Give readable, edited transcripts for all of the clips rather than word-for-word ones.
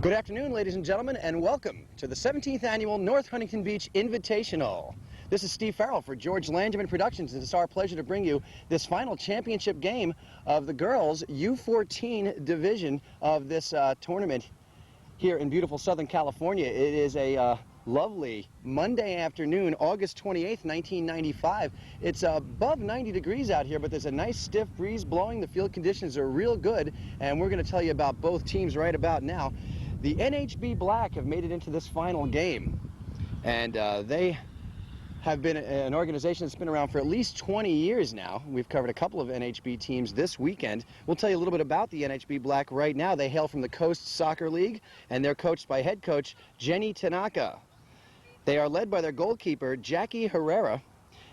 Good afternoon, ladies and gentlemen, and welcome to the 17th Annual North Huntington Beach Invitational. This is Steve Farrell for George Langevin Productions, and it's our pleasure to bring you this final championship game of the girls' U14 division of this tournament here in beautiful Southern California. It is a lovely Monday afternoon, August 28th, 1995. It's above 90 degrees out here, but there's a nice stiff breeze blowing. The field conditions are real good, and we're going to tell you about both teams right about now. The NHB Black have made it into this final game, and they have been an organization that's been around for at least 20 years now. We've covered a couple of NHB teams this weekend. We'll tell you a little bit about the NHB Black right now. They hail from the Coast Soccer League, and they're coached by head coach Jenny Tanaka. They are led by their goalkeeper, Jackie Herrera,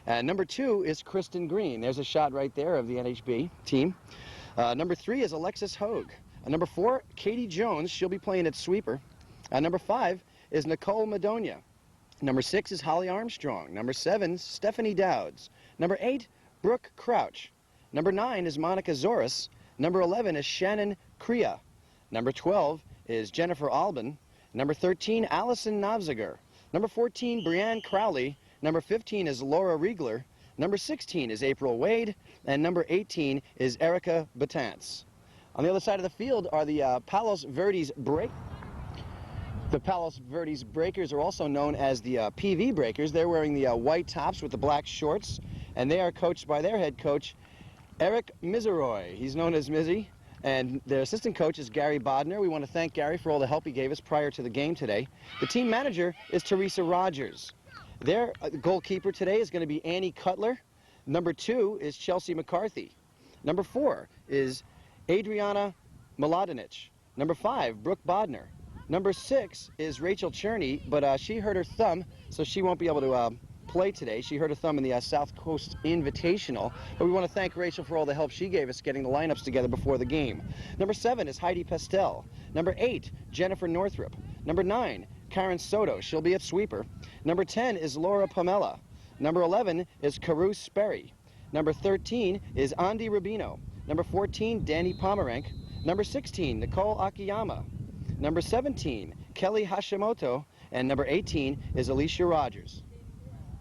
and number 2 is Kristen Green. There's a shot right there of the NHB team. Number 3 is Alexis Hogue. Number 4, Katie Jones. She'll be playing at sweeper. Number 5 is Nicole Madonia. Number 6 is Holly Armstrong. Number 7, Stephanie Dowds. Number 8, Brooke Crouch. Number 9 is Monica Zoris. Number 11 is Shannon Crea. Number 12 is Jennifer Albin. Number 13, Allison Navziger. Number 14, Brianne Crowley. Number 15 is Laura Riegler. Number 16 is April Wade. And number 18 is Erica Batance. On the other side of the field are the Palos Verdes Break. The Palos Verdes Breakers are also known as the PV Breakers. They're wearing the white tops with the black shorts, and they are coached by their head coach, Eric Miseroy. He's known as Mizzy, and their assistant coach is Gary Bodner. We want to thank Gary for all the help he gave us prior to the game today. The team manager is Teresa Rogers. Their goalkeeper today is going to be Annie Cutler. Number 2 is Chelsea McCarthy. Number 4 is Adriana Mladenic. Number 5, Brooke Bodner. Number 6 is Rachel Cherney, but she hurt her thumb, so she won't be able to play today. She hurt her thumb in the South Coast Invitational, but we want to thank Rachel for all the help she gave us getting the lineups together before the game. Number 7 is Heidi Pestel. Number 8, Jennifer Northrup. Number 9, Karen Soto. She'll be at sweeper. Number 10 is Laura Pamela. Number 11 is Caru Sperry. Number 13 is Andy Rubino. Number 14, Danny Pomerank. Number 16, Nicole Akiyama. Number 17, Kelly Hashimoto. And number 18 is Alicia Rogers.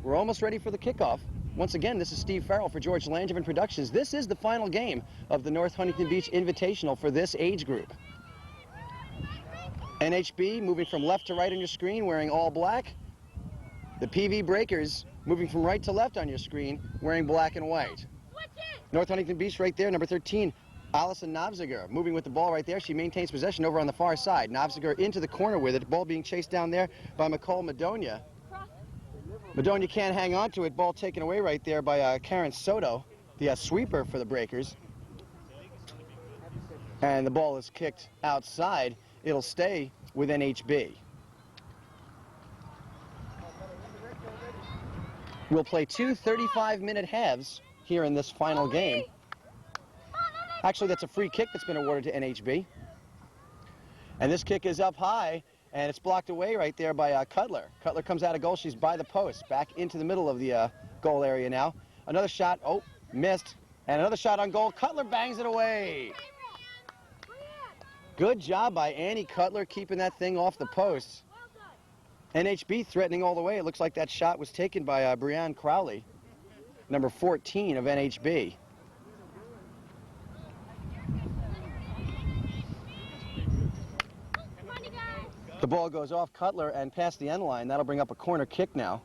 We're almost ready for the kickoff. Once again, this is Steve Farrell for George Langevin Productions. This is the final game of the North Huntington Beach Invitational for this age group. NHB moving from left to right on your screen, wearing all black. The PV Breakers moving from right to left on your screen, wearing black and white. North Huntington Beach right there, number 13, Allison Navziger, moving with the ball right there. She maintains possession over on the far side. Navziger into the corner with it. Ball being chased down there by Nicole Madonia. Madonia can't hang on to it. Ball taken away right there by Karen Soto, the sweeper for the Breakers. And the ball is kicked outside. It'll stay with NHB. We'll play 2 35-minute halves here in this final game. Actually, that's a free kick that's been awarded to NHB. And this kick is up high, and it's blocked away right there by Cutler. Cutler comes out of goal. She's by the post, back into the middle of the goal area now. Another shot. Oh, missed. And another shot on goal. Cutler bangs it away. Good job by Annie Cutler keeping that thing off the post. NHB threatening all the way. It looks like that shot was taken by Brianne Crowley, number 14 of NHB. The ball goes off Cutler and past the end line. That'll bring up a corner kick now.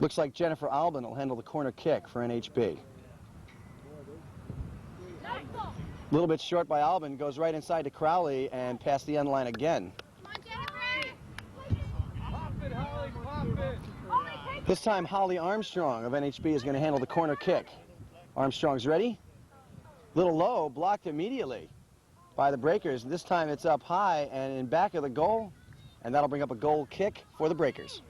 Looks like Jennifer Albin will handle the corner kick for NHB. A little bit short by Albin, goes right inside to Crowley and past the end line again. This time Holly Armstrong of NHB is going to handle the corner kick. Armstrong's ready. Little low, blocked immediately by the Breakers. This time it's up high and in back of the goal, and that'll bring up a goal kick for the Breakers.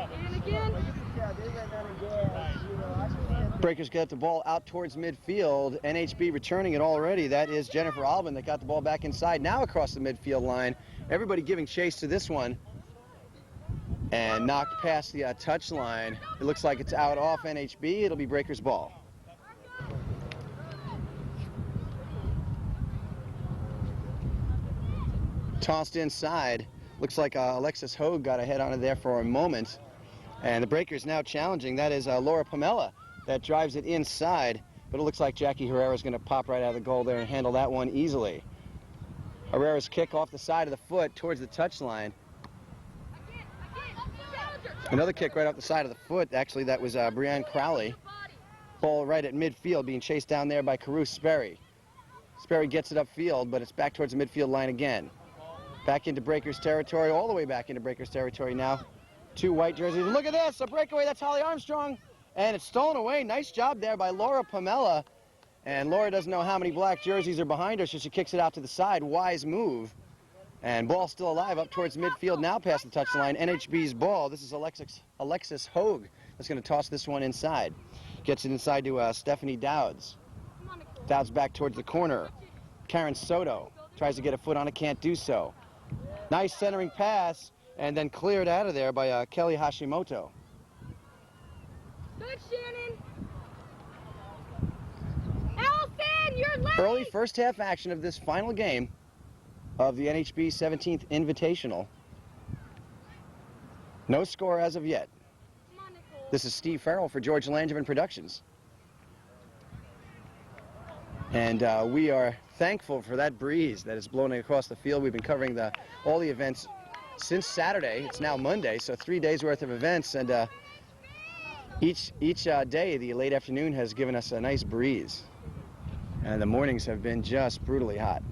And again. Breakers get the ball out towards midfield. NHB returning it already. That is Jennifer Albin that got the ball back inside. Now across the midfield line. Everybody giving chase to this one. And knocked past the touch line. It looks like it's out off NHB. It'll be Breakers ball. Tossed inside. Looks like Alexis Hogue got a head on it there for a moment. And the Breakers now challenging. That is Laura Pamela that drives it inside. But it looks like Jackie Herrera is going to pop right out of the goal there and handle that one easily. Herrera's kick off the side of the foot towards the touchline. Another kick right off the side of the foot. Actually, that was Brianne Crowley. Ball right at midfield, being chased down there by Caruth Sperry. Sperry gets it upfield, but it's back towards the midfield line again. Back into Breakers territory, all the way back into Breakers territory now. Two white jerseys. Look at this, a breakaway. That's Holly Armstrong. And it's stolen away. Nice job there by Laura Pamela. And Laura doesn't know how many black jerseys are behind her, so she kicks it out to the side. Wise move. And ball still alive up towards midfield, now past the touchline. NHB's ball. This is Alexis Hogue that's going to toss this one inside. Gets it inside to Stephanie Dowds. Dowds back towards the corner. Karen Soto tries to get a foot on it, can't do so. Nice centering pass, and then cleared out of there by Kelly Hashimoto. Good, Shannon. Allison, you're late. Early first half action of this final game of the NHB 17th Invitational. No score as of yet. This is Steve Farrell for George Langevin Productions. And we are thankful for that breeze that is blowing across the field. We've been covering all the events since Saturday. It's now Monday, so 3 days worth of events. And each day, the late afternoon has given us a nice breeze. And the mornings have been just brutally hot.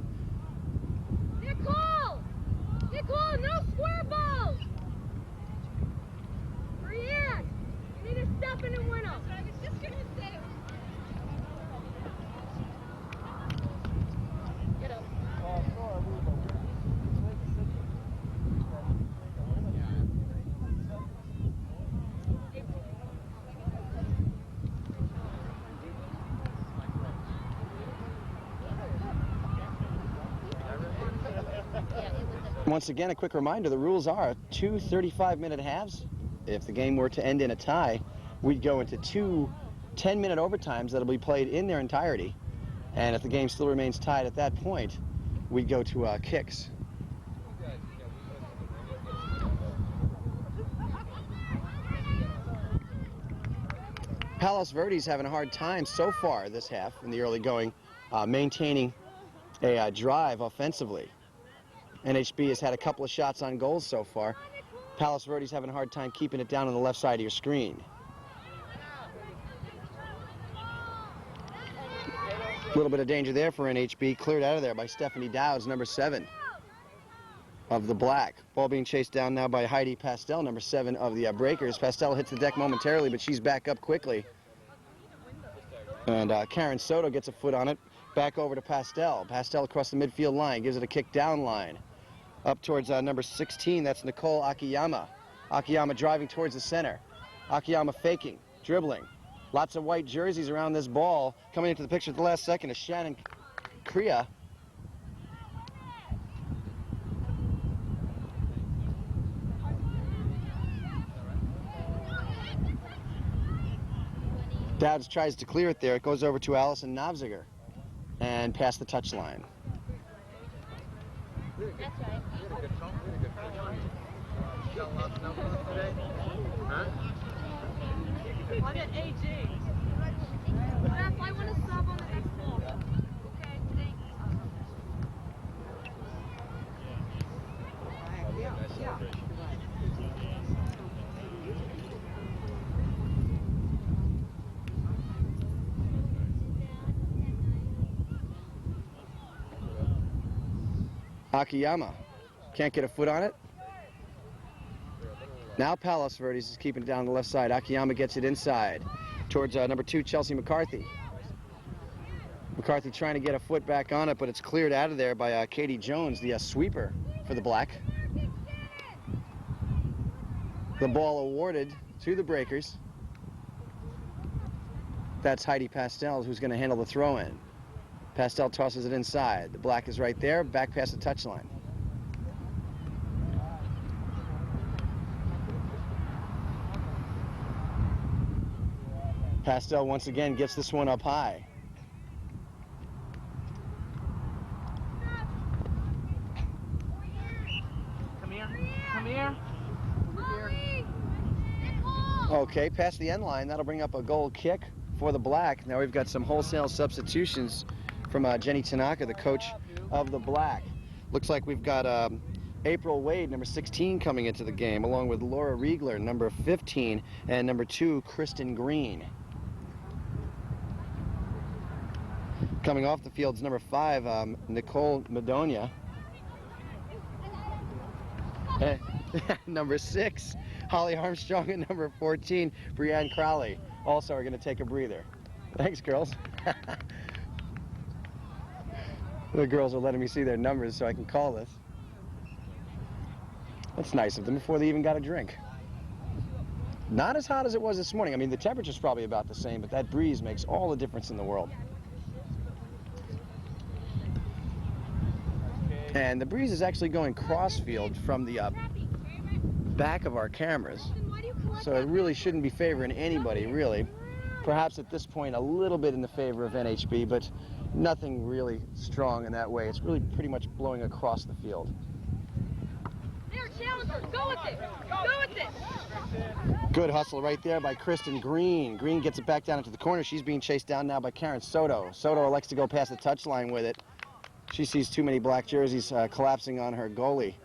Nicole, no square balls! Brianne, you need to step in and win up. I was just going to say. Get up. Once again, a quick reminder, the rules are 2 35-minute halves. If the game were to end in a tie, we'd go into 2 10-minute overtimes that'll be played in their entirety. And if the game still remains tied at that point, we'd go to kicks. Palos Verdes having a hard time so far this half in the early going, maintaining a drive offensively. NHB has had a couple of shots on goals so far. Palos Verdes having a hard time keeping it down on the left side of your screen. A little bit of danger there for NHB. Cleared out of there by Stephanie Dowds, number 7 of the Black. Ball being chased down now by Heidi Pastel, number 7 of the Breakers. Pastel hits the deck momentarily, but she's back up quickly. And Karen Soto gets a foot on it. Back over to Pastel. Pastel across the midfield line, gives it a kick down line. Up towards number 16, that's Nicole Akiyama. Akiyama driving towards the center. Akiyama faking, dribbling. Lots of white jerseys around this ball. Coming into the picture at the last second is Shannon Kriya. Dowds tries to clear it there. It goes over to Allison Novziger and past the touchline. That's right. I'm at AG. Ref, I want to sub on the next ball. Okay, thanks. Yeah. Akiyama can't get a foot on it. Now Palos Verdes is keeping it down the left side. Akiyama gets it inside towards number 2, Chelsea McCarthy. McCarthy trying to get a foot back on it, but it's cleared out of there by Katie Jones, the sweeper for the Black. The ball awarded to the Breakers. That's Heidi Pastel who's going to handle the throw-in. Pastel tosses it inside. The black is right there, back past the touchline. Pastel once again gets this one up high. Come here. Come here. Over here. Okay, past the end line. That'll bring up a goal kick for the black. Now we've got some wholesale substitutions from Jenny Tanaka, the coach of the black. Looks like we've got April Wade, number 16, coming into the game, along with Laura Riegler, number 15, and number 2, Kristen Green. Coming off the field's number 5, Nicole Madonia. Number 6, Holly Armstrong, and number 14, Brianne Crowley. Also are going to take a breather. Thanks, girls. The girls are letting me see their numbers so I can call this. That's nice of them before they even got a drink. Not as hot as it was this morning. I mean, the temperature's probably about the same, but that breeze makes all the difference in the world. And the breeze is actually going crossfield from the back of our cameras. So it really shouldn't be favoring anybody, really. Perhaps at this point a little bit in the favor of NHB, but nothing really strong in that way. It's really pretty much blowing across the field. There, challengers, go with it. Go with it. Good hustle right there by Kristen Green. Green gets it back down into the corner. She's being chased down now by Karen Soto. Soto elects to go past the touchline with it. She sees too many black jerseys collapsing on her goalie.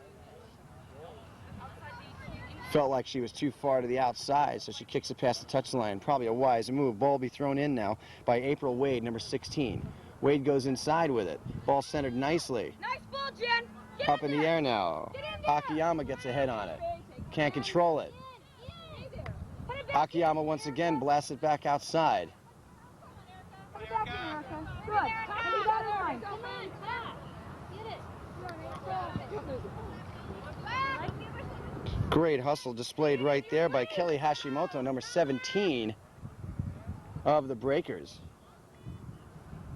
Felt like she was too far to the outside, so she kicks it past the touchline. Probably a wise move. Ball will be thrown in now by April Wade, number 16. Wade goes inside with it. Ball centered nicely. Nice ball, Jen. Get Up in the air now. Get in there. Akiyama gets a head on it. Can't control it. Put it back. Akiyama once again blasts it back outside. Put it back in, Erica. Good. And you got it line. Come on, pass. Get it. Great hustle displayed right there by Kelly Hashimoto, number 17 of the Breakers.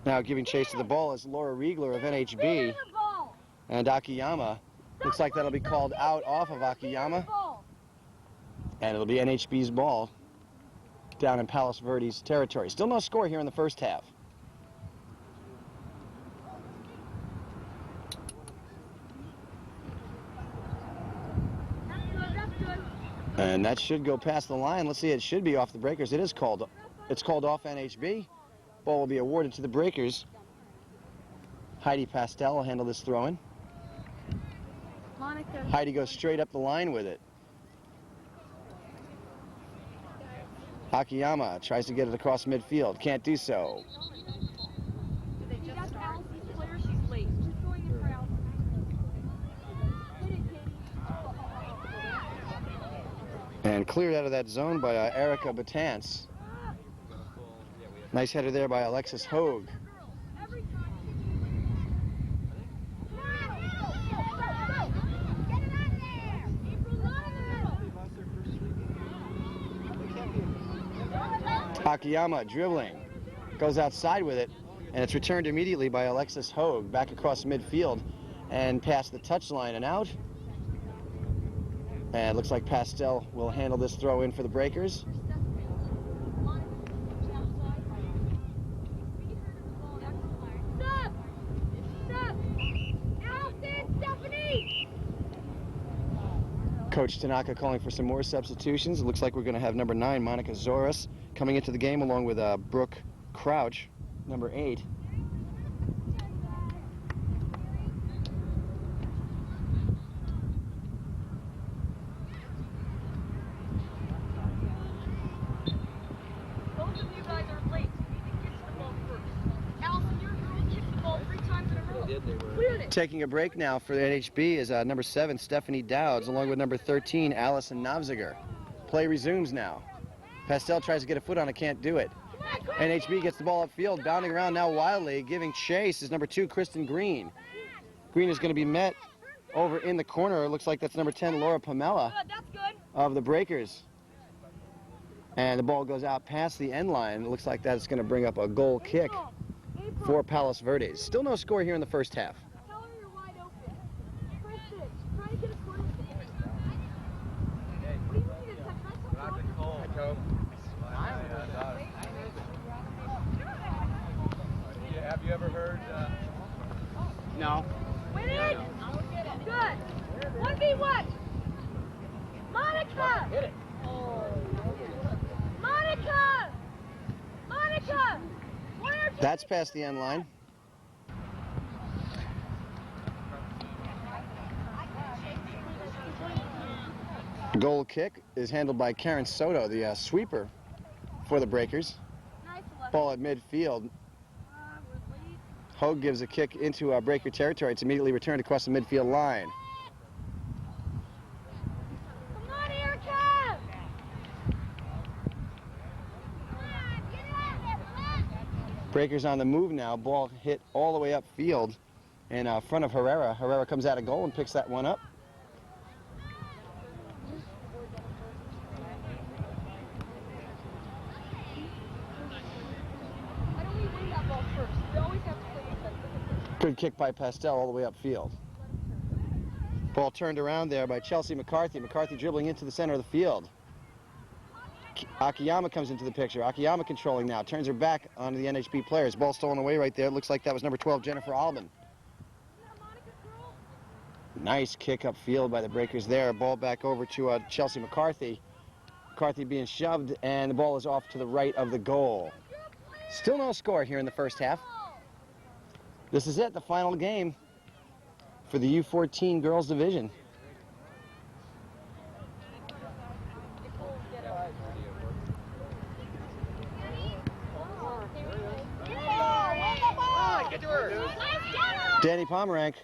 Now giving chase to the ball is Laura Riegler of NHB. And Akiyama. Looks like that'll be called out off of Akiyama. And it'll be NHB's ball down in Palo Verdes territory. Still no score here in the first half. And that should go past the line. Let's see, it should be off the Breakers. It is called. It's called off NHB. Ball will be awarded to the Breakers. Heidi Pastel will handle this throw-in. Monica. Heidi goes straight up the line with it. Akiyama tries to get it across midfield. Can't do so. They just start. She's late. She's going in for out. And cleared out of that zone by Erica Batance. Nice header there by Alexis Hogue. Akiyama dribbling, goes outside with it, and it's returned immediately by Alexis Hogue back across midfield and past the touchline and out. And it looks like Pastel will handle this throw in for the Breakers. Coach Tanaka calling for some more substitutions. It looks like we're going to have number 9, Monica Zoris, coming into the game along with Brooke Crouch, number 8. Both of you guys are late. You need to kick the ball first. Allison, your girl kicked the ball 3 times in a row. Cleared it. Taking a break now for the NHB is number 7, Stephanie Dowds, along with number 13, Allison Navziger. Play resumes now. Pastel tries to get a foot on it, can't do it. NHB gets the ball upfield, bounding around now wildly. Giving chase is number 2, Kristen Green. Green is going to be met over in the corner. It looks like that's number 10, Laura Pamela Good, that's good. of the Breakers. And the ball goes out past the end line. It looks like that's going to bring up a goal kick for Palos Verdes. Still no score here in the first half. Tell her you're wide open. Press it. Try to get a corner. What do you mean it's like Have you ever heard? No. Win it! Good! 1v1! Monica! Hit it. Monica! Monica! One or two. That's past the end line. Goal kick is handled by Karen Soto, the sweeper for the Breakers. Nice left. Ball at midfield. Hogue gives a kick into Breaker territory. It's immediately returned across the midfield line. Come on, Erica! Breakers on the move now. Ball hit all the way upfield in front of Herrera. Herrera comes out of goal and picks that one up. Why don't we win that ball first? We always have to play defense. Good kick by Pastel all the way upfield. Ball turned around there by Chelsea McCarthy. McCarthy dribbling into the center of the field. Akiyama comes into the picture. Akiyama controlling now. Turns her back onto the NHB players. Ball stolen away right there. Looks like that was number 12, Jennifer Albin. Nice kick upfield by the Breakers there. Ball back over to Chelsea McCarthy. McCarthy being shoved, and the ball is off to the right of the goal. Still no score here in the first half. This is it, the final game for the U14 girls division. Danny Pomerank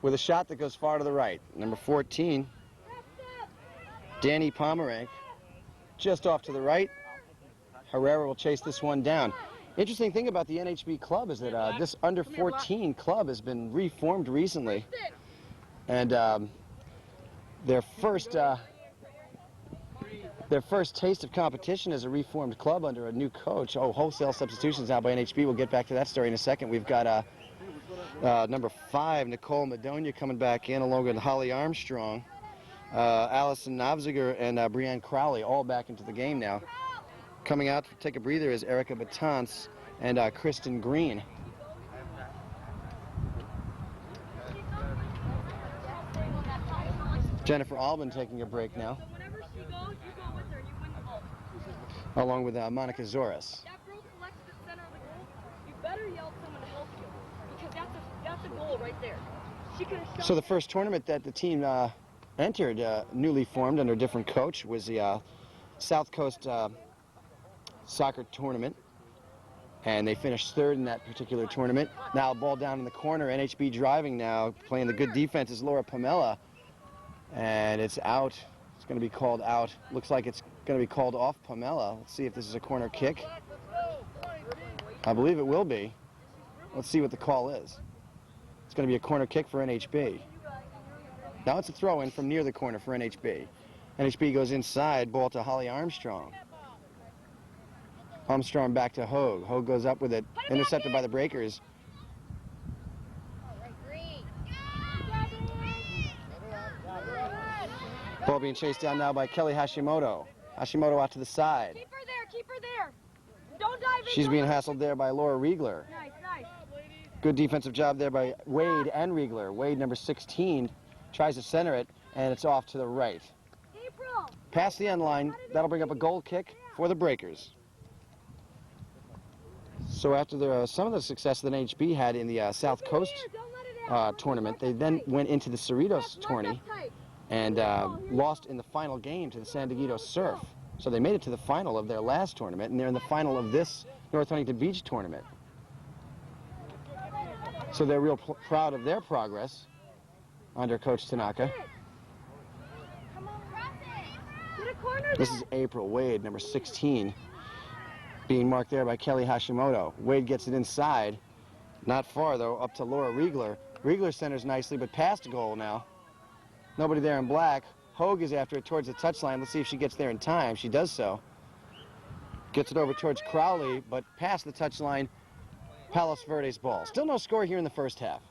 with a shot that goes far to the right. Number 14, Danny Pomerank, just off to the right. Herrera will chase this one down. Interesting thing about the NHB club is that this under 14 club has been reformed recently, and their first taste of competition as a reformed club under a new coach. Oh, wholesale substitutions now by NHB. We'll get back to that story in a second. We've got number 5, Nicole Madonia, coming back in along with Holly Armstrong, Allison Navziger, and Brianne Crowley all back into the game now. Coming out to take a breather is Erica Batance and Kristen Green. Jennifer Albin taking a break now, So whenever she goes, you go with her. You win the ball. along with Monica Zoris. That girl selects the center of the goal. You better yell at someone to help you, because that's a goal right there. She could have shot. So the first tournament that the team entered, newly formed under a different coach, was the South Coast soccer tournament, and they finished 3rd in that particular tournament. Now ball down in the corner, NHB driving now, playing the good defense is Laura Pamela, and it's out. It's going to be called out. Looks like it's going to be called off Pamela. Let's see if this is a corner kick. I believe it will be. Let's see what the call is. It's going to be a corner kick for NHB. Now it's a throw-in from near the corner for NHB. NHB goes inside, ball to Holly Armstrong. Armstrong back to Hogue. Hogue goes up with it, intercepted by the Breakers. Ball being chased down now by Kelly Hashimoto. Hashimoto out to the side. Keep her there. Keep her there. Don't dive in. She's being hassled there by Laura Riegler. Nice, nice. Good defensive job there by Wade and Riegler. Wade, number 16, tries to center it, and it's off to the right. April. Past the end line, that'll bring up a goal kick for the Breakers. So after some of the success that NHB had in the South Coast tournament, they then went into the Cerritos tourney and lost in the final game to the San Dieguito Surf. So they made it to the final of their last tournament, and they're in the final of this North Huntington Beach tournament. So they're real proud of their progress under Coach Tanaka. This is April Wade, number 16, being marked there by Kelly Hashimoto. Wade gets it inside, not far though, up to Laura Riegler. Riegler centers nicely, but past goal now. Nobody there in black. Hogue is after it towards the touchline. Let's see if she gets there in time. She does so. Gets it over towards Crowley, but past the touchline, Palos Verdes ball. Still no score here in the first half.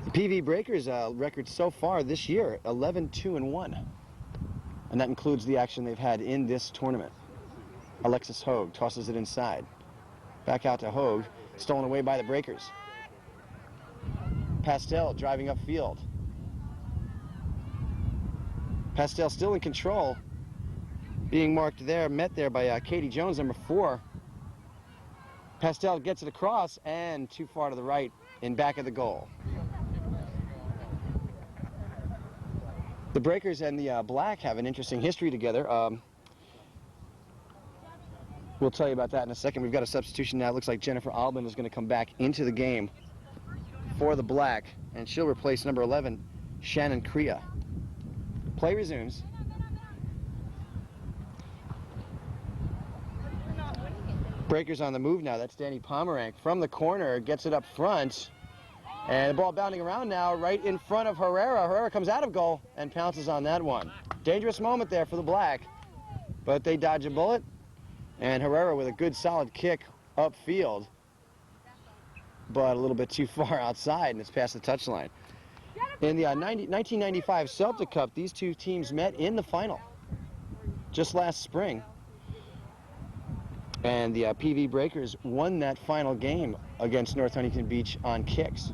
The PV Breakers record so far this year, 11-2-1. And that includes the action they've had in this tournament. Alexis Hogue tosses it inside. Back out to Hogue, stolen away by the Breakers. Pastel driving upfield. Pastel still in control. Being marked there, met there by Katie Jones, number 4. Pastel gets it across and too far to the right in back of the goal. The Breakers and the Black have an interesting history together. We'll tell you about that in a second. We've got a substitution now. It looks like Jennifer Albin is going to come back into the game for the Black, and she'll replace number 11, Shannon Crea. Play resumes. Breakers on the move now. That's Danny Pomerank from the corner, gets it up front, and the ball bounding around now right in front of Herrera. Herrera comes out of goal and pounces on that one. Dangerous moment there for the Black, but they dodge a bullet, and Herrera with a good solid kick upfield, but a little bit too far outside, and it's past the touchline. In the 1995 Celtic Cup, these two teams met in the final just last spring. And the PV Breakers won that final game against North Huntington Beach on kicks.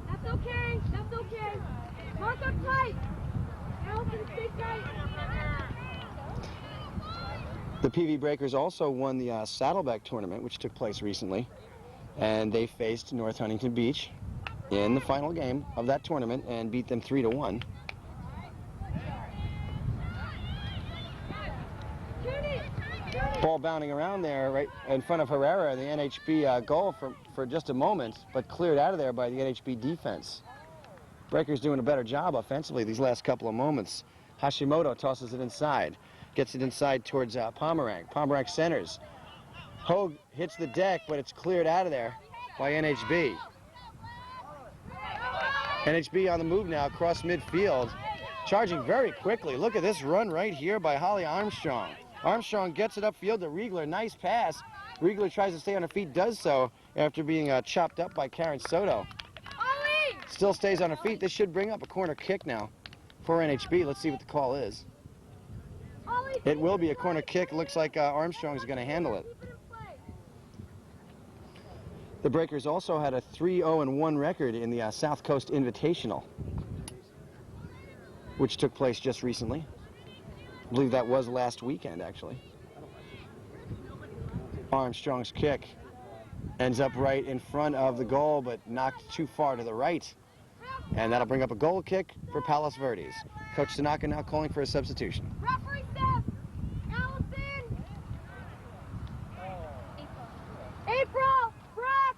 That's okay. That's okay. Mark up tight. Allison, stay tight. The PV Breakers also won the Saddleback tournament, which took place recently. And they faced North Huntington Beach in the final game of that tournament and beat them 3-1. Ball bounding around there right in front of Herrera, the NHB goal for just a moment, but cleared out of there by the NHB defense. Breakers doing a better job offensively these last couple of moments. Hashimoto tosses it inside, gets it inside towards Pomerank. Pomerank centers. Hogue hits the deck, but it's cleared out of there by NHB. NHB on the move now across midfield, charging very quickly. Look at this run right here by Holly Armstrong. Armstrong gets it upfield to Riegler. Nice pass. Riegler tries to stay on her feet, does so after being chopped up by Karen Soto. Still stays on her feet. This should bring up a corner kick now for NHB. Let's see what the call is. It will be a corner kick. Looks like Armstrong is going to handle it. The Breakers also had a 3-0-1 record in the South Coast Invitational, which took place just recently. I believe that was last weekend, actually. Armstrong's kick ends up right in front of the goal, but knocked too far to the right. And that'll bring up a goal kick for Palos Verdes. Coach Tanaka now calling for a substitution. Referee step. Allison. April. Brooke.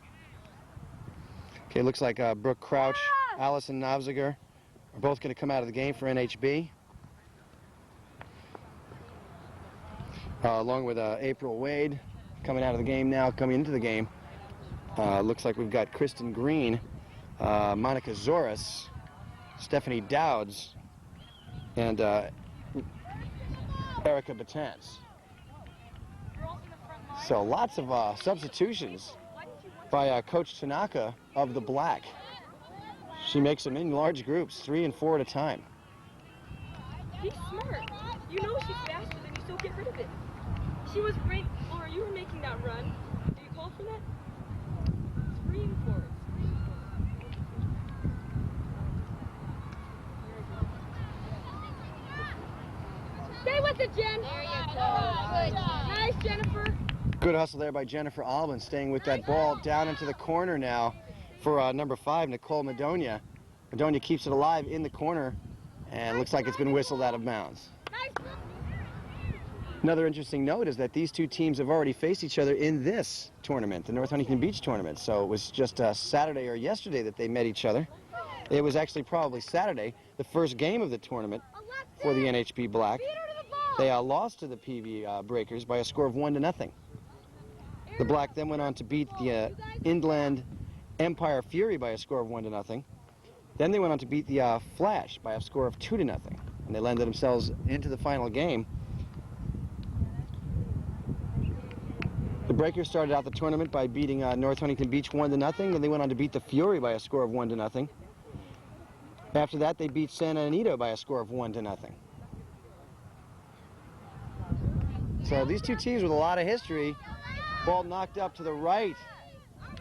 Okay, looks like Brooke Crouch, Allison Navziger are both going to come out of the game for NHB. Along with April Wade coming out of the game now, coming into the game. Looks like we've got Kristen Green, Monica Zoris, Stephanie Dowds, and Erica Batans. So lots of substitutions by Coach Tanaka of the Black. She makes them in large groups, 3 and 4 at a time. Be smart. You know she's faster than you, so get rid of it. She was great, Laura. You were making that run. Do you call for that? Scream for it. Scream for it. Stay with it, Jen. There you go. Nice, Jennifer. Good hustle there by Jennifer Albin, staying with that ball down into the corner now for number 5, Nicole Madonia. Madonia keeps it alive in the corner, and looks like it's been whistled out of bounds. Another interesting note is that these two teams have already faced each other in this tournament, the North Huntington Beach tournament. So it was just Saturday or yesterday that they met each other. It was actually probably Saturday, the first game of the tournament for the NHB Black. They lost to the PV Breakers by a score of 1-0. The Black then went on to beat the Inland Empire Fury by a score of 1-0. Then they went on to beat the Flash by a score of 2-0. And they landed themselves into the final game. The Breakers started out the tournament by beating North Huntington Beach 1-0. Then they went on to beat the Fury by a score of 1-0. After that, they beat Santa Anita by a score of 1-0. So these two teams with a lot of history. Ball knocked up to the right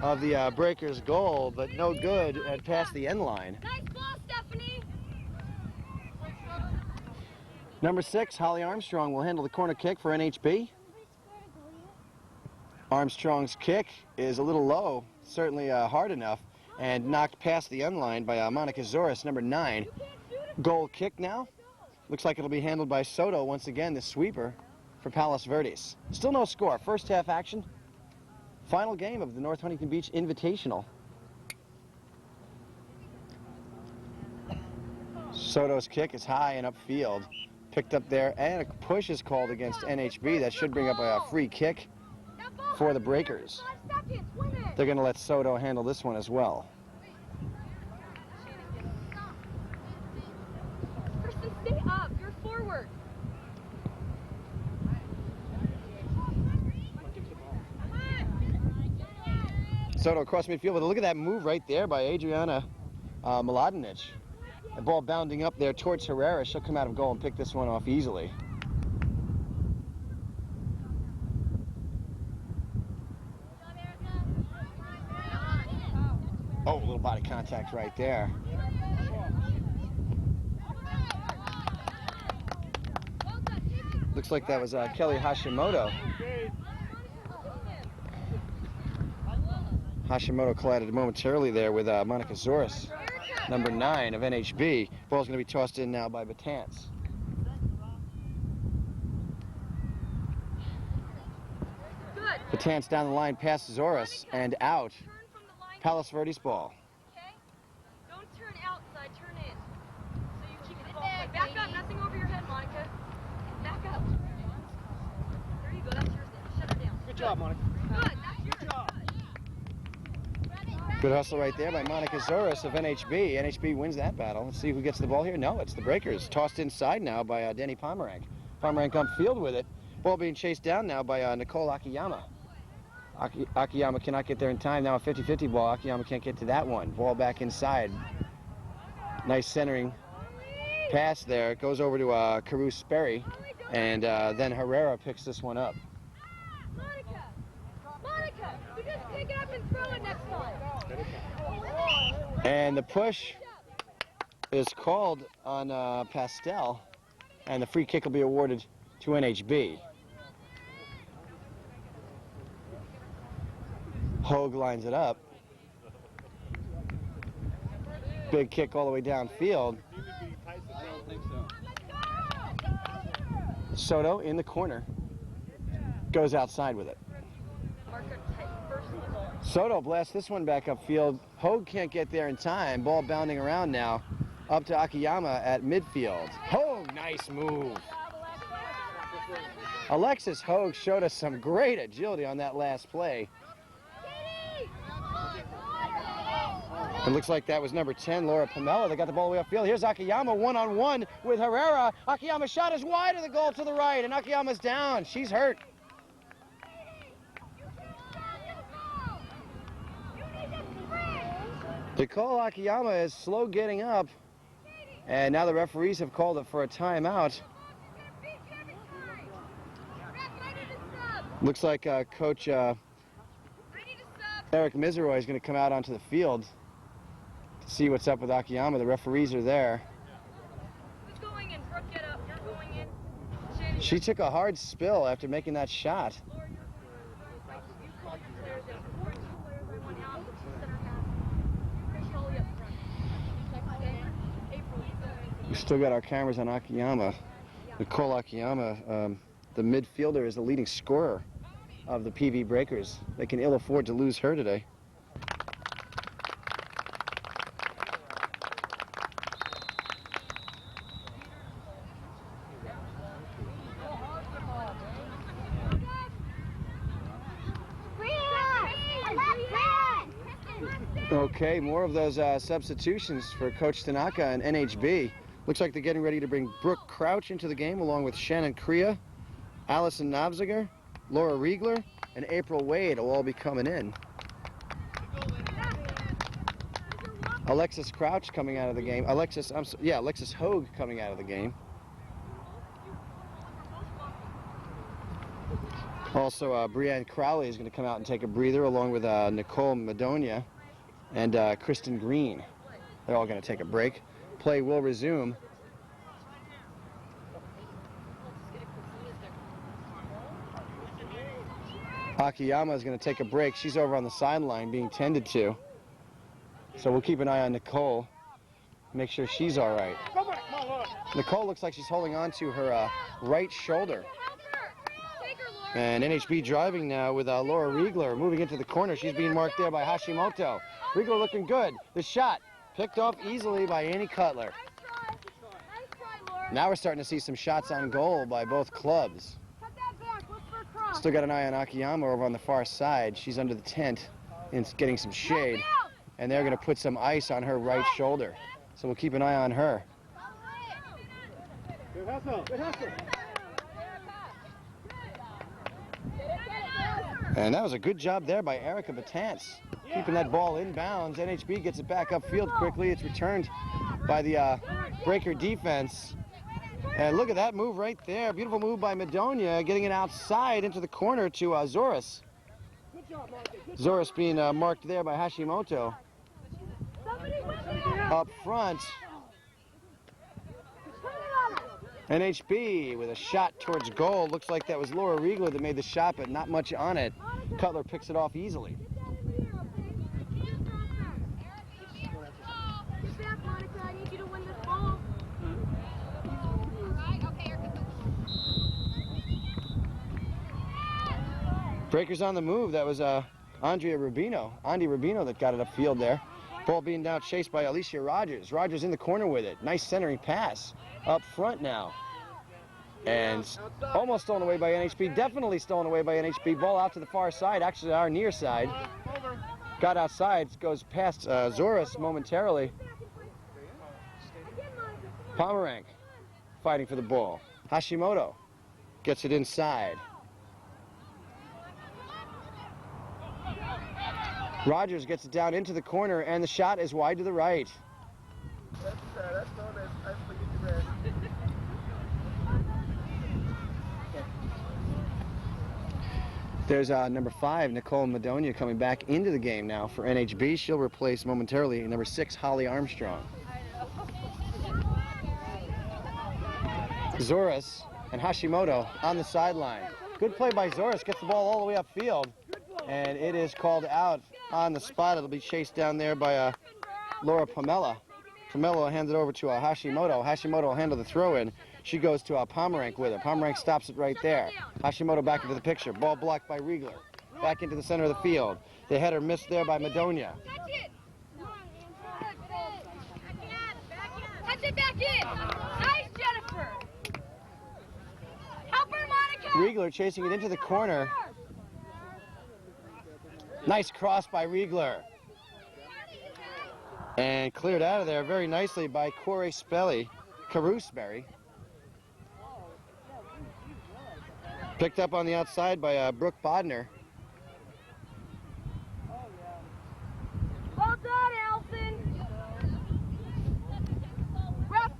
of the Breakers' goal, but no good at past the end line. Nice ball, Stephanie. Number 6, Holly Armstrong, will handle the corner kick for NHB. Armstrong's kick is a little low, certainly hard enough, and knocked past the end line by Monica Zoris, number 9. Goal kick now. Looks like it'll be handled by Soto once again, the sweeper for Palos Verdes. Still no score. First half action. Final game of the North Huntington Beach Invitational. Soto's kick is high and upfield. Picked up there, and a push is called against NHB. That should bring up a free kick for the Breakers. They're going to let Soto handle this one as well. Kristen, stay up. You're forward. Soto across midfield, but look at that move right there by Adriana Mladenic. The ball bounding up there towards Herrera. She'll come out of goal and pick this one off easily. Oh, a little body contact right there. Looks like that was Kelly Hashimoto. Hashimoto collided momentarily there with Monica Zoris, number 9 of NHB. Ball's going to be tossed in now by Batanz. Batanz down the line past Zoris and out. Palos Verdes ball. Okay? Don't turn outside, turn in. So you keep the ball. Back up, nothing over your head, Monica. Back up. There you go, that's yours then. Shut her down. Good job, Monica. Good, that's yours. Good job. Good hustle right there by Monica Zoris of NHB. NHB wins that battle. Let's see who gets the ball here. No, it's the Breakers. Tossed inside now by Denny Pomerank. Pomerank on field with it. Ball being chased down now by Nicole Akiyama. Akiyama cannot get there in time. Now a 50-50 ball. Akiyama can't get to that one. Ball back inside. Nice centering pass there. It goes over to Carew Sperry. And then Herrera picks this one up. Monica, you just pick it up and throw it next time. And the push is called on Pastel. And the free kick will be awarded to NHB. Hogue lines it up. Big kick all the way downfield. Soto in the corner. Goes outside with it. Soto blasts this one back upfield. Hogue can't get there in time. Ball bounding around now. Up to Akiyama at midfield. Hogue, nice move. Alexis Hogue showed us some great agility on that last play. It looks like that was number 10, Laura Pomelo. They got the ball away upfield. Here's Akiyama one-on-one with Herrera. Akiyama's shot is wide of the goal to the right, and Akiyama's down. She's hurt. Nicole Akiyama is slow getting up, and now the referees have called it for a timeout. Looks like Coach Eric Miseroy is going to come out onto the field to see what's up with Akiyama. The referees are there. Who's going in? Brooke, get up. You're going in. Shannon, She took a hard spill after making that shot. Laura, you're going. You call your players in. 4 2 players, I want out. The center half. Chris Holly up front. April, We still got our cameras on Akiyama. Nicole Akiyama, the midfielder, is the leading scorer of the PV Breakers. They can ill afford to lose her today. Okay, more of those substitutions for Coach Tanaka and NHB. Looks like they're getting ready to bring Brooke Crouch into the game along with Shannon Crea, Allison Navziger, Laura Riegler, and April Wade will all be coming in. Alexis Crouch coming out of the game. Alexis Hogue coming out of the game. Also, Brianne Crowley is going to come out and take a breather along with Nicole Madonia and Kristen Green. They're all going to take a break. Play will resume. Akiyama is going to take a break. She's over on the sideline being tended to. So we'll keep an eye on Nicole, make sure she's all right. Nicole looks like she's holding on to her right shoulder. And NHB driving now with Laura Riegler moving into the corner. She's being marked there by Hashimoto. Riegler looking good. The shot picked off easily by Annie Cutler. Now we're starting to see some shots on goal by both clubs. Still got an eye on Akiyama over on the far side. She's under the tent and getting some shade. And they're going to put some ice on her right shoulder. So we'll keep an eye on her. Good hustle. Good hustle. And that was a good job there by Erica Batance, keeping that ball inbounds. NHB gets it back upfield quickly. It's returned by the breaker defense. And look at that move right there. Beautiful move by Madonia, getting it outside into the corner to Zoris. Zoris being marked there by Hashimoto. Up front, NHB with a shot towards goal. Looks like that was Laura Riegler that made the shot, but not much on it. Cutler picks it off easily. Breakers on the move. That was Andy Rubino that got it upfield there. Ball being now chased by Alicia Rogers. Rogers in the corner with it. Nice centering pass. Up front now. And almost stolen away by NHB. Definitely stolen away by NHB. Ball out to the far side. Actually, our near side. Got outside. Goes past Zoris momentarily. Pomerank fighting for the ball. Hashimoto gets it inside. Rogers gets it down into the corner, and the shot is wide to the right. There's number 5, Nicole Madonia, coming back into the game now for NHB. She'll replace momentarily number 6, Holly Armstrong. Zoris and Hashimoto on the sideline. Good play by Zoris, gets the ball all the way upfield, and it is called out on the spot. It'll be chased down there by Laura Pomela. Pomela will hand it over to Hashimoto. Hashimoto will handle the throw-in. She goes to Pomerank with it. Pomerank stops it right there. Hashimoto back into the picture. Ball blocked by Riegler. Back into the center of the field. The header missed there by Madonia. Touch it back in. Nice, Jennifer. Help her, Monica. Riegler chasing it into the corner. Nice cross by Riegler. And cleared out of there very nicely by Carusberry. Picked up on the outside by Brooke Bodner. Well done, Allison.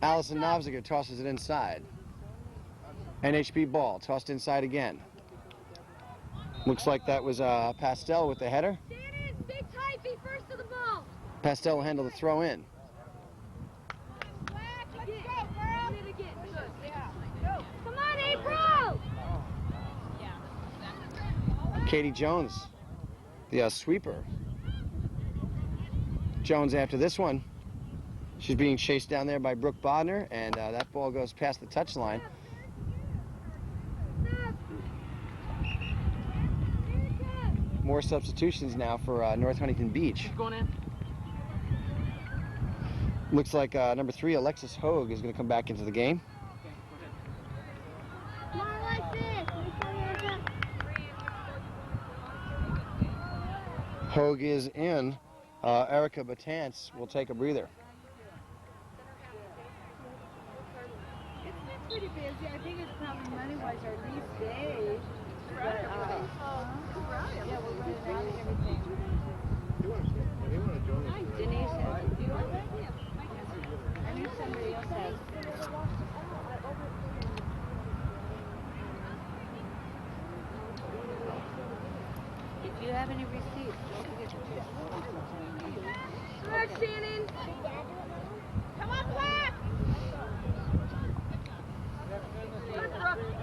Allison Navziger tosses it inside. NHB ball tossed inside again. Looks like that was Pastel with the header. Stay tight, be first to the ball. Pastel will handle the throw in. Come on, April. Katie Jones, the sweeper. Jones after this one. She's being chased down there by Brooke Bodner, and that ball goes past the touchline. More substitutions now for North Huntington Beach. Going in. Looks like number 3, Alexis Hogue, is going to come back into the game. Hogue is in Erica Batance will take a breather. It's been pretty busy. I think it's probably money-wise our least day. But, yeah, we're running out of everything. Denise has it. Do you want that? I knew somebody else has. If you have any receipts, don't forget to check. Come on, Shannon. Come on, Black.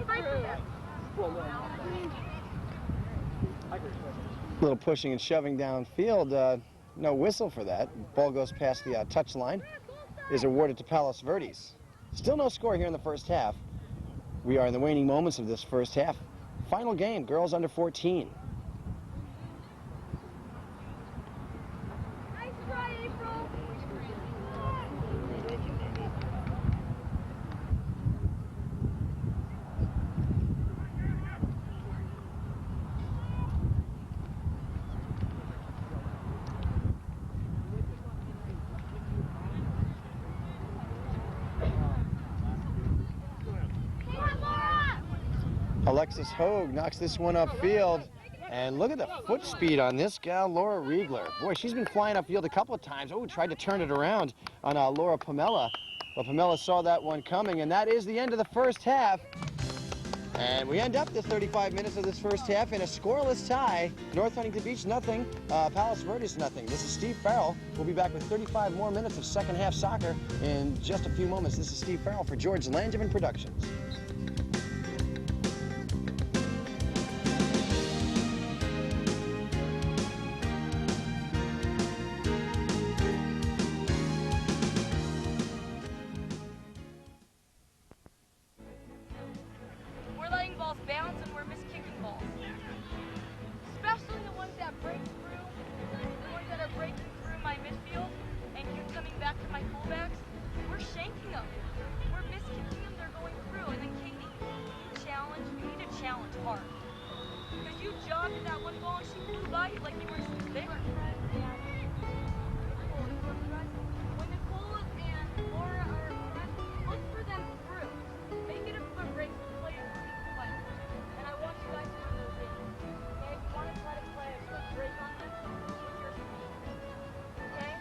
Fight for that. Little pushing and shoving downfield. No whistle for that. Ball goes past the touch line. Is awarded to Palos Verdes. Still no score here in the first half. We are in the waning moments of this first half. Final game, girls under 14. Nice try, April. Alexis Hogue knocks this one upfield. And look at the foot speed on this gal, Laura Riegler. Boy, she's been flying upfield a couple of times. Oh, tried to turn it around on Laura Pamela. But Pamela saw that one coming, and that is the end of the first half. And we end up the 35 minutes of this first half in a scoreless tie. North Huntington Beach, nothing. Palos Verdes, nothing. This is Steve Farrell. We'll be back with 35 more minutes of second half soccer in just a few moments. This is Steve Farrell for George Langeman Productions. We're letting balls bounce and we're miskicking balls. Especially the ones that break through, the ones that are breaking through my midfield and you coming back to my fullbacks. We're shanking them. We're miskicking them, they're going through. And then Katie, you need to challenge hard. Because you jogged at that one ball and she flew by you like you were there. When Nicole and Laura are pressing, look for them through. Make it a foot race with players each play. And I want you guys to run those in. Okay? If you want to try to play a foot break on them, use your speed. Okay?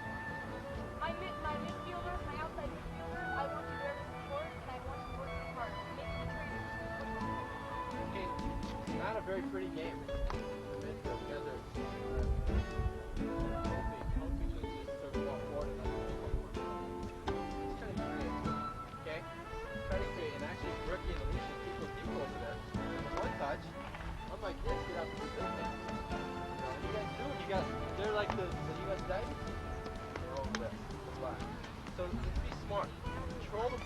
My midfielder, my outside midfielder, I want you there to support and I want you working hard. Make the transition. Okay, not a very pretty game. Midfield, you guys are hoping to just serve the ball forward and just try to create. Okay? Try to create. And actually, Brookie and Alicia keep those people over there. And one touch, I'm like, yes, get out the position. You guys do it. They're like the U.S. Dice. They're over there. So let's be smart. Control the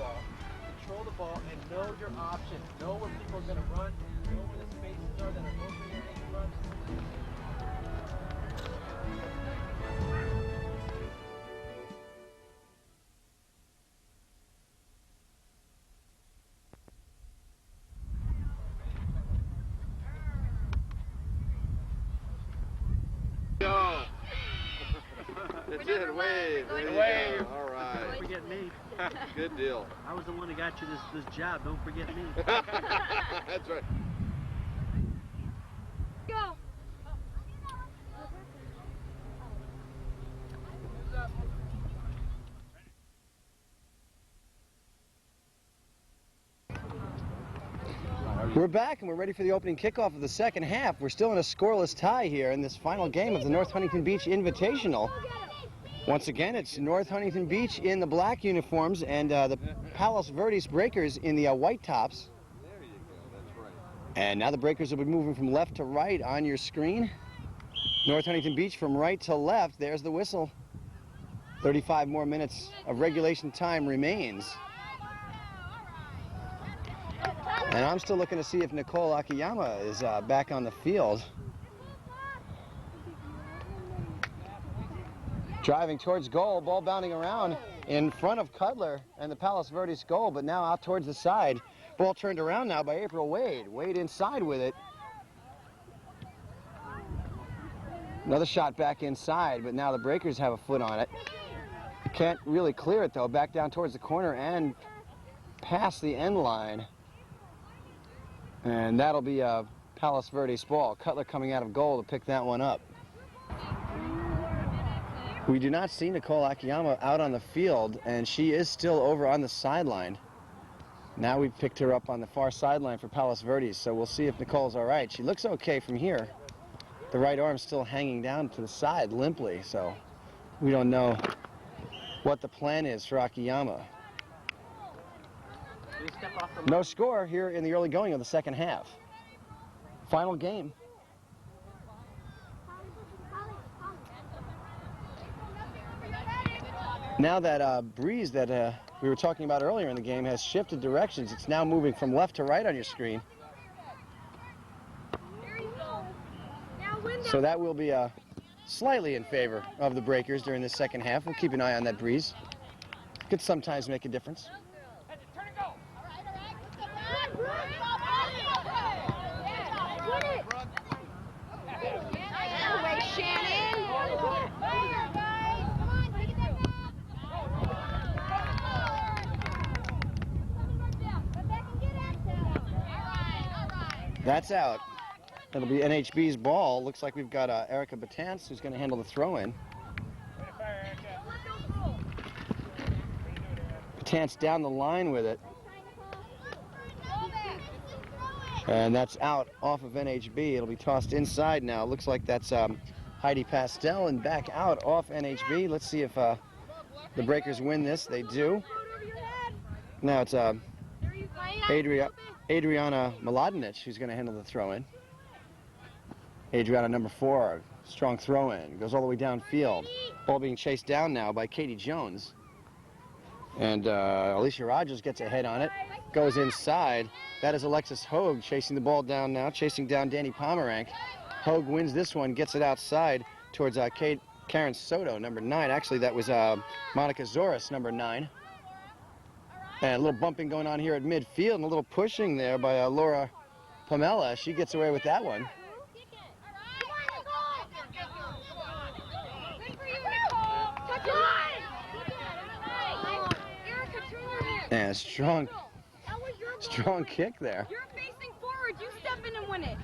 ball, and know your options. Know where people are going to run. Know where the spaces are that are open where they can run. Go! That's it, wave. There you go. All right. Don't forget me. Good deal. I was the one that got you this job. Don't forget me. That's right. Go! We're back and we're ready for the opening kickoff of the second half. We're still in a scoreless tie here in this final game of the North Huntington Beach Invitational. Once again, it's North Huntington Beach in the black uniforms and the Palos Verdes Breakers in the white tops. There you go. That's right. And now the Breakers will be moving from left to right on your screen. North Huntington Beach from right to left. There's the whistle. 35 more minutes of regulation time remains. And I'm still looking to see if Nicole Akiyama is back on the field. Driving towards goal, ball bounding around in front of Cutler and the Palos Verdes goal, but now out towards the side. Ball turned around now by April Wade. Wade inside with it. Another shot back inside, but now the Breakers have a foot on it. Can't really clear it though, back down towards the corner and past the end line. And that'll be a Palos Verdes ball. Cutler coming out of goal to pick that one up. We do not see Nicole Akiyama out on the field, and she is still over on the sideline. Now we've picked her up on the far sideline for Palos Verdes, so we'll see if Nicole's all right. She looks okay from here. The right arm's still hanging down to the side limply, so we don't know what the plan is for Akiyama. No score here in the early going of the second half. Final game. Now that breeze that we were talking about earlier in the game has shifted directions. It's now moving from left to right on your screen. So that will be slightly in favor of the Breakers during the second half. We'll keep an eye on that breeze. Could sometimes make a difference. That's out. That'll be NHB's ball. Looks like we've got Erica Batance who's going to handle the throw-in. Batance down the line with it. And that's out off of NHB. It'll be tossed inside now. Looks like that's Heidi Pastel and back out off NHB. Let's see if the Breakers win this. They do. Now it's Adriana Mladenic who's going to handle the throw-in. Adriana, number 4, strong throw-in. Goes all the way downfield. Ball being chased down now by Katie Jones. And Alicia Rogers gets a head on it. Goes inside. That is Alexis Hogue chasing the ball down now, chasing down Danny Pomerank. Hogue wins this one, gets it outside towards Karen Soto, number 9. Actually, that was Monica Zoris, number 9. And a little bumping going on here at midfield and a little pushing there by Laura Pamela. She gets away with that one. And strong kick there. You're facing forward. You step in and win it.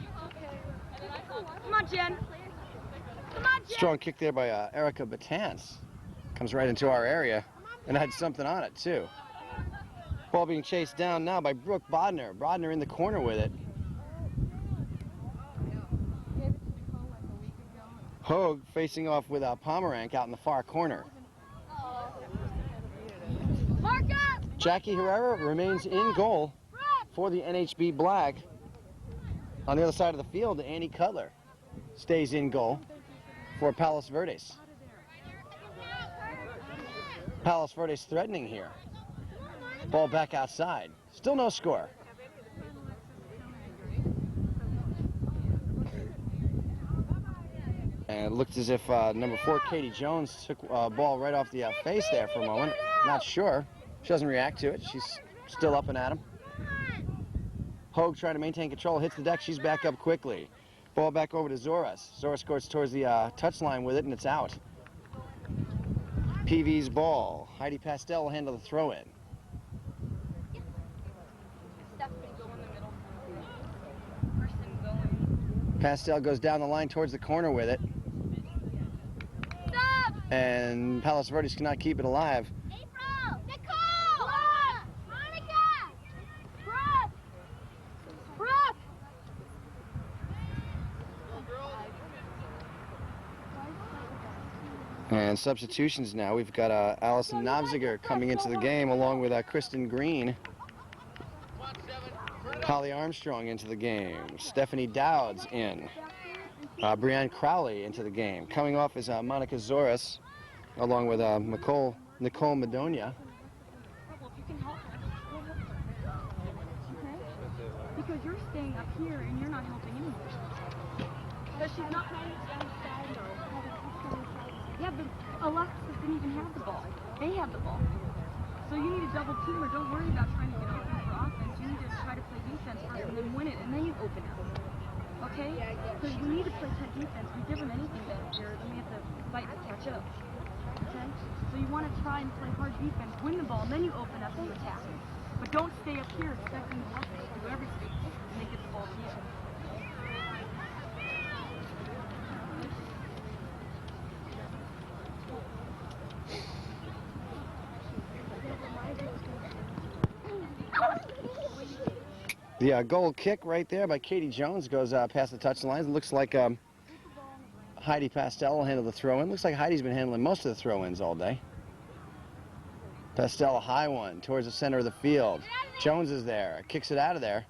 Come on, Jen. Come on, Jen. Strong kick there by Erica Batance. Comes right into our area and had something on it, too. Ball being chased down now by Brooke Bodner. Bodner in the corner with it. Hogue facing off with Pomerank out in the far corner. Jackie Herrera remains in goal for the NHB Black. On the other side of the field, Annie Cutler stays in goal for Palos Verdes. Palos Verdes threatening here. Ball back outside. Still no score. And it looked as if number 4, Katie Jones, took ball right off the face there for a moment. Not sure. She doesn't react to it. She's still up and at him. Hogue trying to maintain control, hits the deck. She's back up quickly. Ball back over to Zoras. Zoras scores towards the touchline with it, and it's out. PV's ball. Heidi Pastel will handle the throw-in. Pastel goes down the line towards the corner with it. Stop! And Palos Verdes cannot keep it alive. April! Nicole! Monica! Brooke! Brooke! And substitutions now. We've got Allison Nobziger coming into the game along with Kristen Green. Holly Armstrong into the game. Stephanie Dowds in. Brianne Crowley into the game. Coming off is Monica Zoris along with Nicole Madonia. Because you're staying up here and you're not helping anyone. Because she's not trying to stand aside though. Yeah, but Alexis didn't even have the ball. They have the ball. So you need to double team her. Don't worry about trying to get open for offense. You need to try to play defense first and then win it, and then you open it. Okay? Because we need to play good defense. We give them anything back here, then we have to fight to catch up. Okay? So you want to try and play hard defense, win the ball, and then you open up and you attack. But don't stay up here expecting the left to do everything and they get the ball to you. The goal kick right there by Katie Jones goes past the touch lines. It looks like Heidi Pastel will handle the throw-in. Looks like Heidi's been handling most of the throw-ins all day. Pastel, a high one towards the center of the field. Jones is there, kicks it out of there.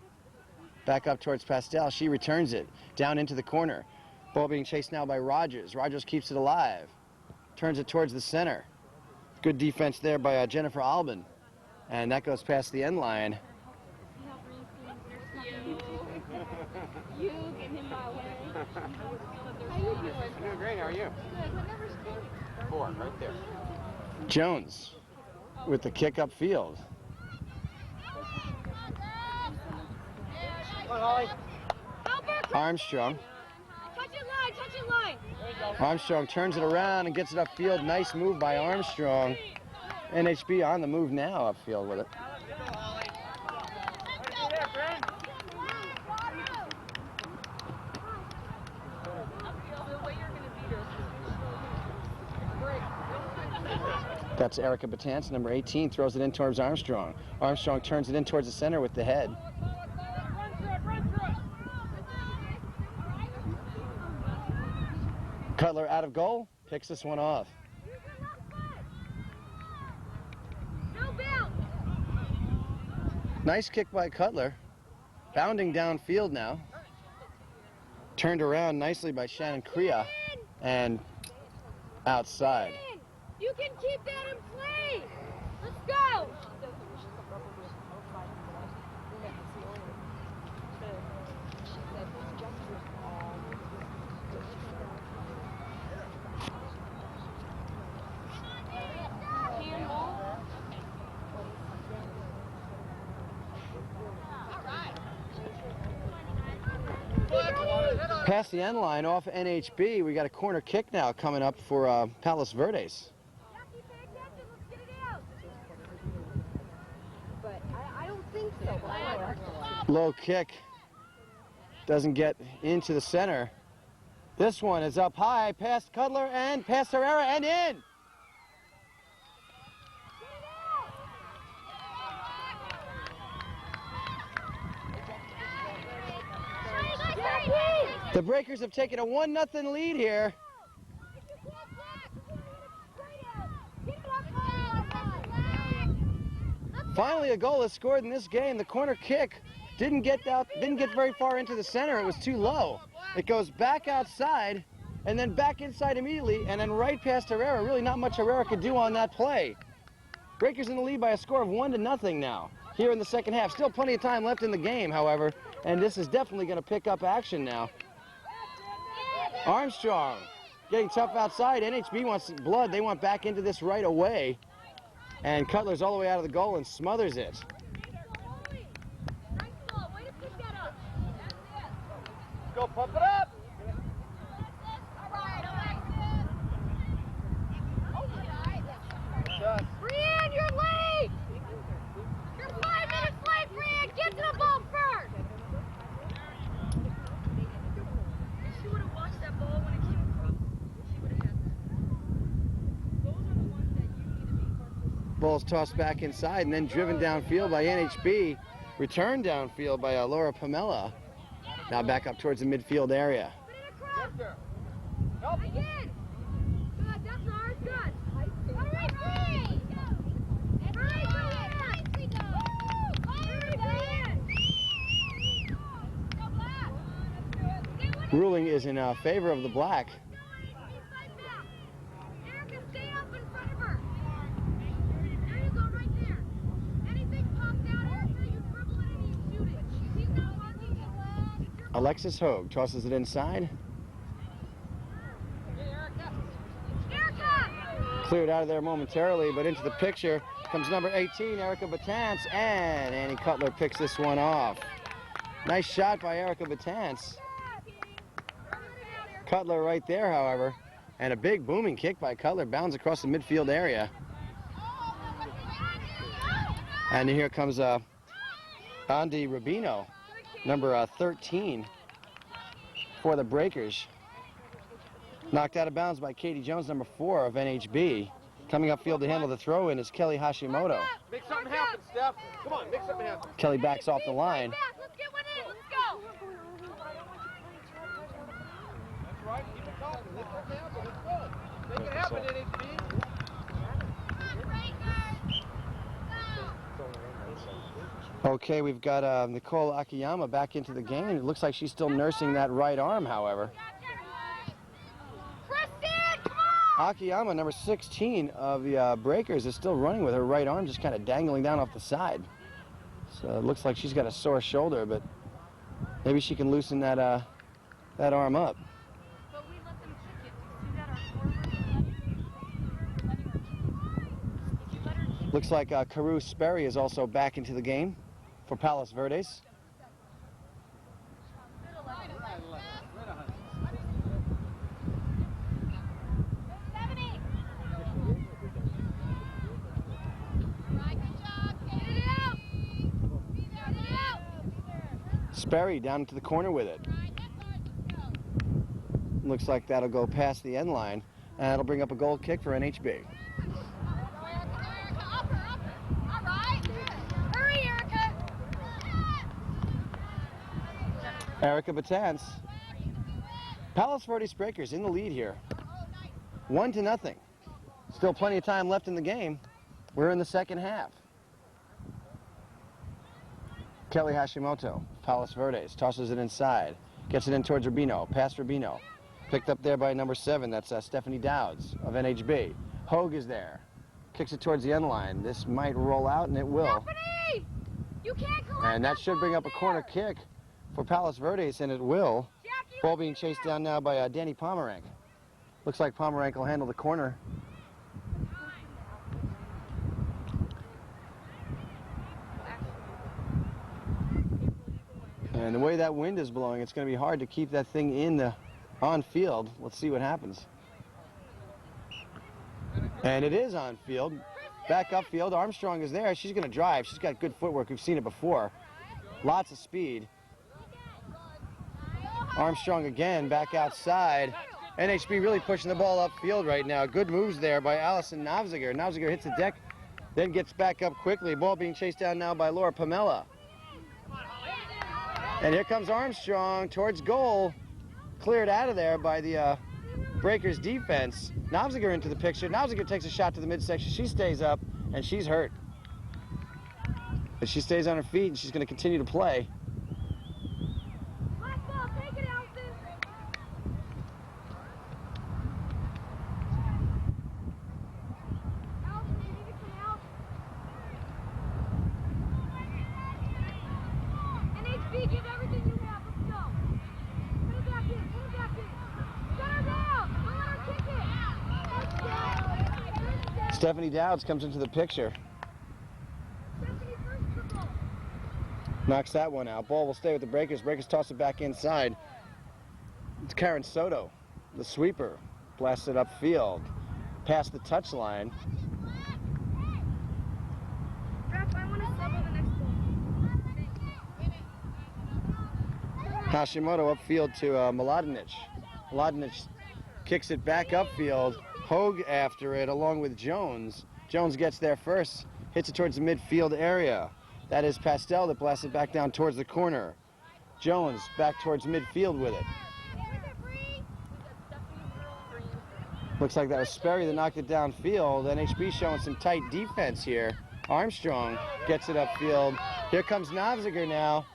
Back up towards Pastel. She returns it down into the corner. Ball being chased now by Rogers. Rogers keeps it alive. Turns it towards the center. Good defense there by Jennifer Albin. And that goes past the end line. You get him my way. How you doing? I'm doing great. How are you? Good. What number's 4, right there. Jones with the kick upfield. Armstrong. Touch it line, touch it line. Armstrong turns it around and gets it upfield. Nice move by Armstrong. NHB on the move now upfield with it. That's Erica Batance, number 18, throws it in towards Armstrong. Armstrong turns it in towards the center with the head. Cutler out of goal, picks this one off. Nice kick by Cutler. Bounding downfield now. Turned around nicely by Shannon Crea and outside. You can keep that in play. Let's go. Past the end line off NHB, we got a corner kick now coming up for Palos Verdes. But I don't think so. Low kick. Doesn't get into the center. This one is up high, past Cutler and past Herrera and in. The Breakers have taken a 1-0 lead here. Finally, a goal is scored in this game. The corner kick didn't get very far into the center. It was too low. It goes back outside and then back inside immediately and then right past Herrera. Really not much Herrera could do on that play. Breakers in the lead by a score of 1-0 now here in the second half. Still plenty of time left in the game, however, and this is definitely going to pick up action now. Armstrong getting tough outside. NHB wants blood. They want back into this right away. And Cutler's all the way out of the goal and smothers it. Go pump it up. Brienne, you're late! You're 5 minutes late, Brienne! Get to the ball first! If she would have watched that ball when it came across, she would have had that. Those are the ones that you need to be focused. Ball's tossed back inside and then driven downfield by NHB. Returned downfield by Laura Pamela. Now back up towards the midfield area. Again! Good, that's ours, good. All right, Brienne! Ruling is in favor of the black. Erica, stay up in front of her. There you go, right there. Anything pops out, Erica, you dribble it and you shoot it. She's not marking it. Alexis Hogue tosses it inside. Erica! Cleared out of there momentarily, but into the picture comes number 18, Erica Batance, and Annie Cutler picks this one off. Nice shot by Erica Batance. Cutler right there, however. And a big booming kick by Cutler, bounds across the midfield area. And here comes Andy Rubino, number 13 for the Breakers. Knocked out of bounds by Katie Jones, number 4 of NHB. Coming upfield to handle the throw in is Kelly Hashimoto. Make something happen, Steph. Come on, make something happen. Kelly backs off the line. Let's get one in. Let's go. That's right. Keep it going. Make something happen. Let's go. Make it happen, NHB. Okay, we've got Nicole Akiyama back into the game. It looks like she's still nursing that right arm, however. Akiyama, number 16 of the Breakers, is still running with her right arm just kind of dangling down off the side. So it looks like she's got a sore shoulder, but maybe she can loosen that that arm up. But we let them kick it. Do you see that? Our forward? Looks like Carew Sperry is also back into the game for Palo Verdes. Sperry down into the corner with it. Looks like that'll go past the end line, and it'll bring up a goal kick for NHB. Erica Batance. Palo Verdes Breakers in the lead here. 1-0. Still plenty of time left in the game. We're in the second half. Kelly Hashimoto, Palo Verdes, tosses it inside. Gets it in towards Rubino. Past Rubino. Picked up there by number 7. That's Stephanie Dowds of NHB. Hogue is there. Kicks it towards the end line. This might roll out, and it will. Stephanie! You can't And that should bring up a corner kick for Palo Verdes, and it will. Ball being chased down now by Danny Pomerank. Looks like Pomerank will handle the corner. And the way that wind is blowing, it's going to be hard to keep that thing in the on field. Let's see what happens. And it is on field. Back upfield. Armstrong is there. She's going to drive. She's got good footwork. We've seen it before. Lots of speed. Armstrong again back outside. NHB really pushing the ball upfield right now. Good moves there by Allison Navziger. Navziger hits the deck, then gets back up quickly. Ball being chased down now by Laura Pamela. And here comes Armstrong towards goal. Cleared out of there by the Breakers defense. Navziger into the picture. Navziger takes a shot to the midsection. She stays up, and she's hurt. But she stays on her feet, and she's going to continue to play. Stephanie Dowds comes into the picture. Knocks that one out. Ball will stay with the Breakers. Breakers toss it back inside. It's Karen Soto, the sweeper. Blasts it upfield. Past the touchline. Hashimoto upfield to Mladenic. Mladenic kicks it back upfield. Hogue after it along with Jones. Jones gets there first, hits it towards the midfield area. That is Pastel that blasts it back down towards the corner. Jones back towards midfield with it. Looks like that was Sperry that knocked it downfield. NHB showing some tight defense here. Armstrong gets it upfield. Here comes Navziger now,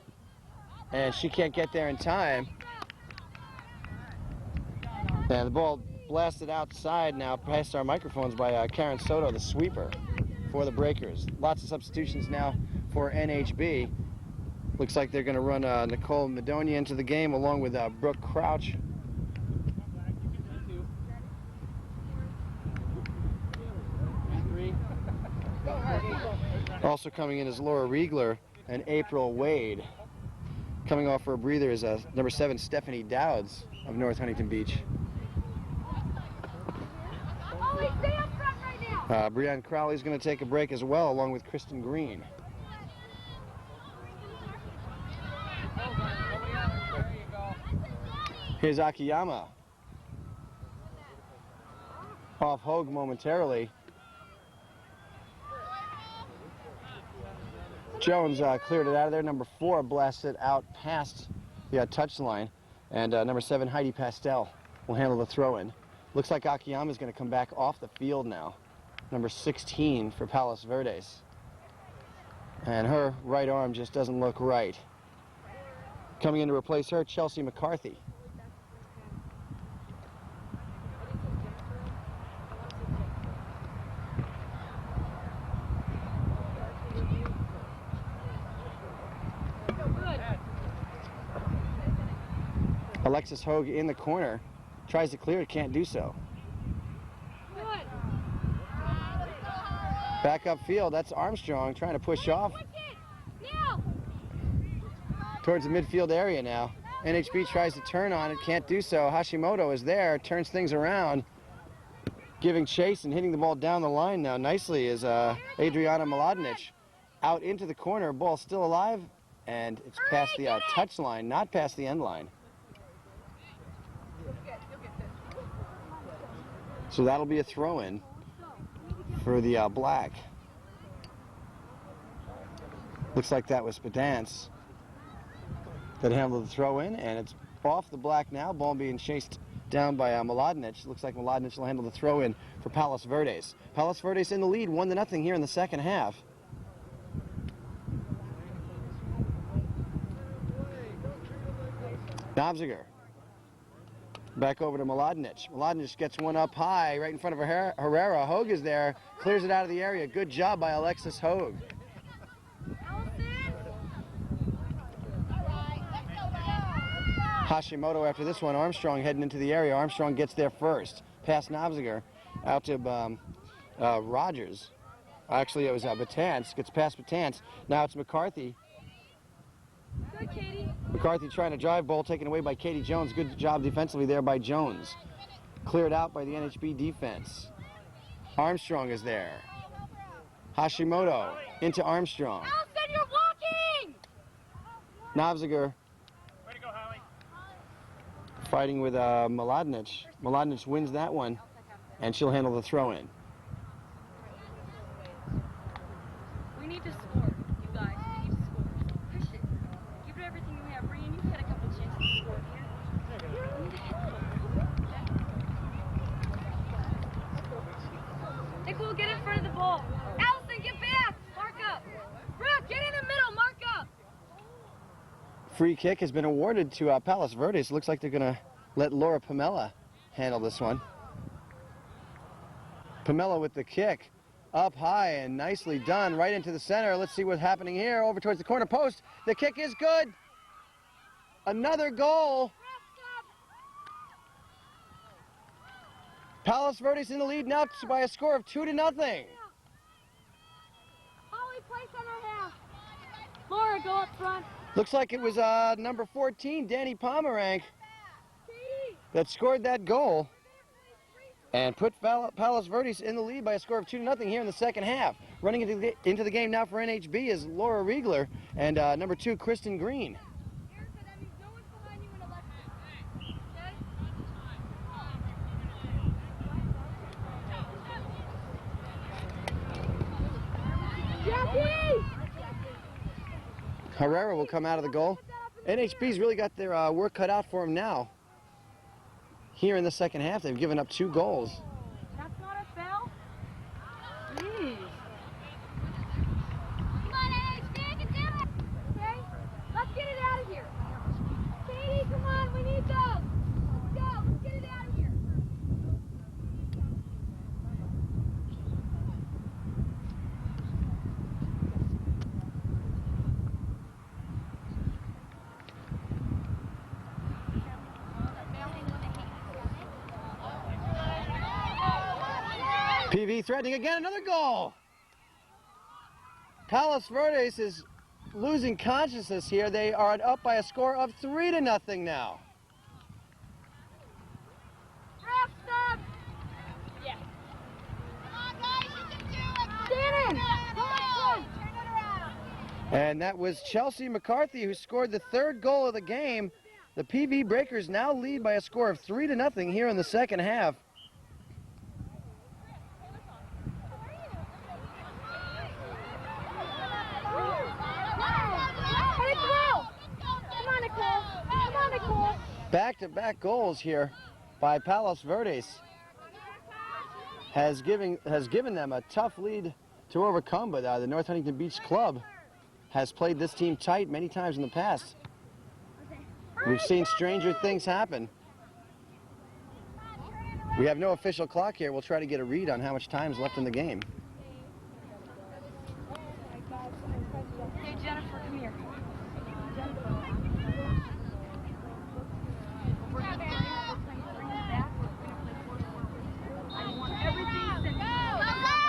and she can't get there in time. And the ball blasted outside now past our microphones by Karen Soto, the sweeper for the Breakers. Lots of substitutions now for NHB. Looks like they're going to run Nicole Madonia into the game along with Brooke Crouch. Also coming in is Laura Riegler and April Wade. Coming off for a breather is number 7 Stephanie Dowds. of North Huntington Beach. Ollie, stay up front right now. Breanne Crowley's going to take a break as well, along with Kristen Green. Here's Akiyama. Off Hogue momentarily. Jones cleared it out of there. Number 4 blasted out past the touch line. And number 7, Heidi Pastel, will handle the throw-in. Looks like Akiyama is going to come back off the field now. Number 16 for Palos Verdes. And her right arm just doesn't look right. Coming in to replace her, Chelsea McCarthy. Alexis Hogue in the corner, tries to clear it, can't do so. Good. Back upfield, that's Armstrong trying to push off Now. towards the midfield area now. NHB tries to turn on it, can't do so. Hashimoto is there, turns things around, giving chase and hitting the ball down the line now nicely is Adriana Mladenic. Out into the corner, ball still alive, and it's past the touch line, not past the end line. So that'll be a throw-in for the black. Looks like that was Pedance that handled the throw-in, and it's off the black now. Ball being chased down by Mladenic. Looks like Mladenic will handle the throw-in for Palos Verdes. Palos Verdes in the lead, 1-0 here in the second half. Nobziger. Back over to Mladenic. Mladenic gets one up high, right in front of Herrera. Hogue is there, clears it out of the area. Good job by Alexis Hogue. Hashimoto after this one. Armstrong heading into the area. Armstrong gets there first. Past Nobziger, out to Rogers. Actually, it was Batance. Gets past Batance. Now it's McCarthy. Good, Katie. McCarthy trying to drive, ball taken away by Katie Jones. Good job defensively there by Jones. Cleared out by the NHB defense. Armstrong is there. Hashimoto into Armstrong. Allison, you're walking! Nobziger fighting with Mladenic. Mladenic wins that one, and she'll handle the throw-in. We need to score, you guys. We need to score. Push it. Give it everything we have. Brian, you've had a couple chances to score here. We need to hit them. Nicole, get in front of the ball. Allison, get back. Mark up. Brooke, get in the middle. Mark up. Free kick has been awarded to Palos Verdes. Looks like they're going to let Laura Pamela handle this one. Pamela with the kick. Up high and nicely done, right into the center. Let's see what's happening here. Over towards the corner post. The kick is good. Another goal. Palos Verdes in the lead now by a score of 2-0. Holly, play center half. Laura, go up front. Looks like it was number 14, Danny Pomerank, that scored that goal and put Palos Verdes in the lead by a score of 2-0 here in the second half. Running into the game now for NHB is Laura Riegler and number 2, Kristen Green. Erica, that means no one's behind you in Alexis. Okay? Jackie! Herrera will come out of the goal. NHB's really got their work cut out for them now. Here in the second half, they've given up 2 goals. That's not a foul? Jeez. Come on, NHB, I can do it! Okay, let's get it out of here. Katie, come on, we need those. Let's go, let's get it out of here. PV threatening again, another goal. Palos Verdes is losing consciousness here. They are up by a score of 3-0 now. And that was Chelsea McCarthy who scored the third goal of the game. The PV Breakers now lead by a score of 3-0 here in the second half. Back-to-back goals here by Palos Verdes has given them a tough lead to overcome, but the North Huntington Beach Club has played this team tight many times in the past. We've seen stranger things happen. We have no official clock here. We'll try to get a read on how much time's left in the game. Hey, Jennifer, come here.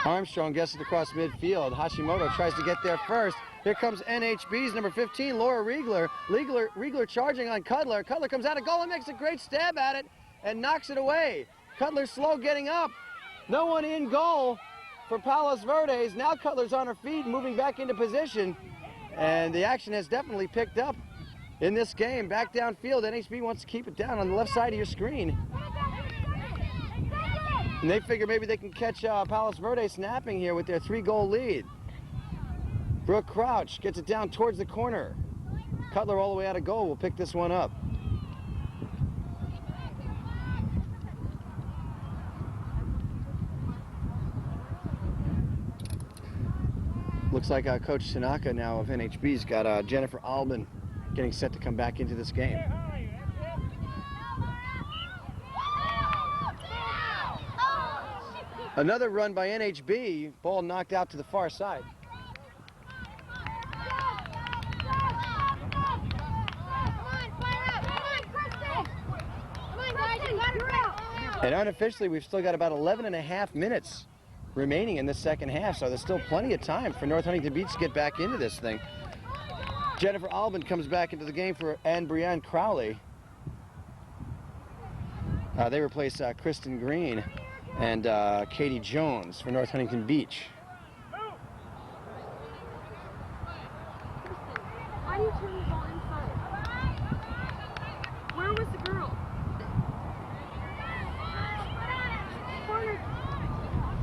Armstrong gets it across midfield. Hashimoto tries to get there first. Here comes NHB's number 15, Laura Riegler. Riegler charging on Cutler. Cutler comes out of goal and makes a great stab at it and knocks it away. Cutler's slow getting up. No one in goal for Palos Verdes. Now Cutler's on her feet, moving back into position. And the action has definitely picked up in this game. Back downfield, NHB wants to keep it down on the left side of your screen. And they figure maybe they can catch Palos Verdes snapping here with their 3-goal lead. Brooke Crouch gets it down towards the corner. Cutler all the way out of goal will pick this one up. Looks like Coach Tanaka now of NHB's got Jennifer Albin getting set to come back into this game. Another run by NHB, ball knocked out to the far side. And unofficially, we've still got about 11.5 minutes remaining in the second half, so there's still plenty of time for North Huntington Beach to get back into this thing. Jennifer Albin comes back into the game for Ann Brianne Crowley. They replace Kristen Green and Katie Jones for North Huntington Beach. How do you turn the ball inside? Where was the girl? Corner. Come on.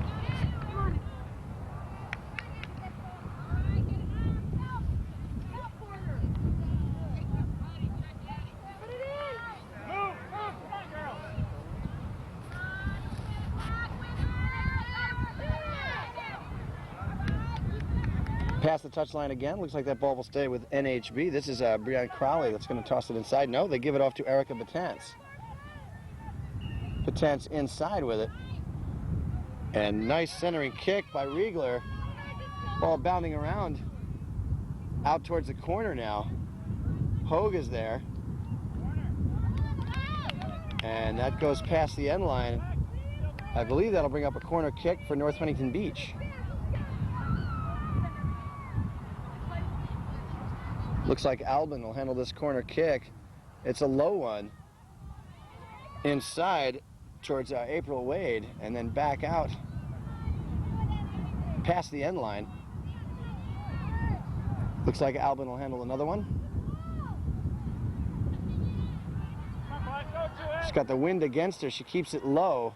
Put it in. Move. Come on, girl. Past the touchline again. Looks like that ball will stay with NHB. This is Brianne Crowley that's going to toss it inside. No, they give it off to Erica Batance. Batance inside with it. And nice centering kick by Riegler. Ball bounding around out towards the corner now. Hogue is there. And that goes past the end line. I believe that'll bring up a corner kick for North Huntington Beach. Looks like Albin will handle this corner kick. It's a low one. Inside towards April Wade and then back out past the end line. Looks like Albin will handle another one. She's got the wind against her. She keeps it low.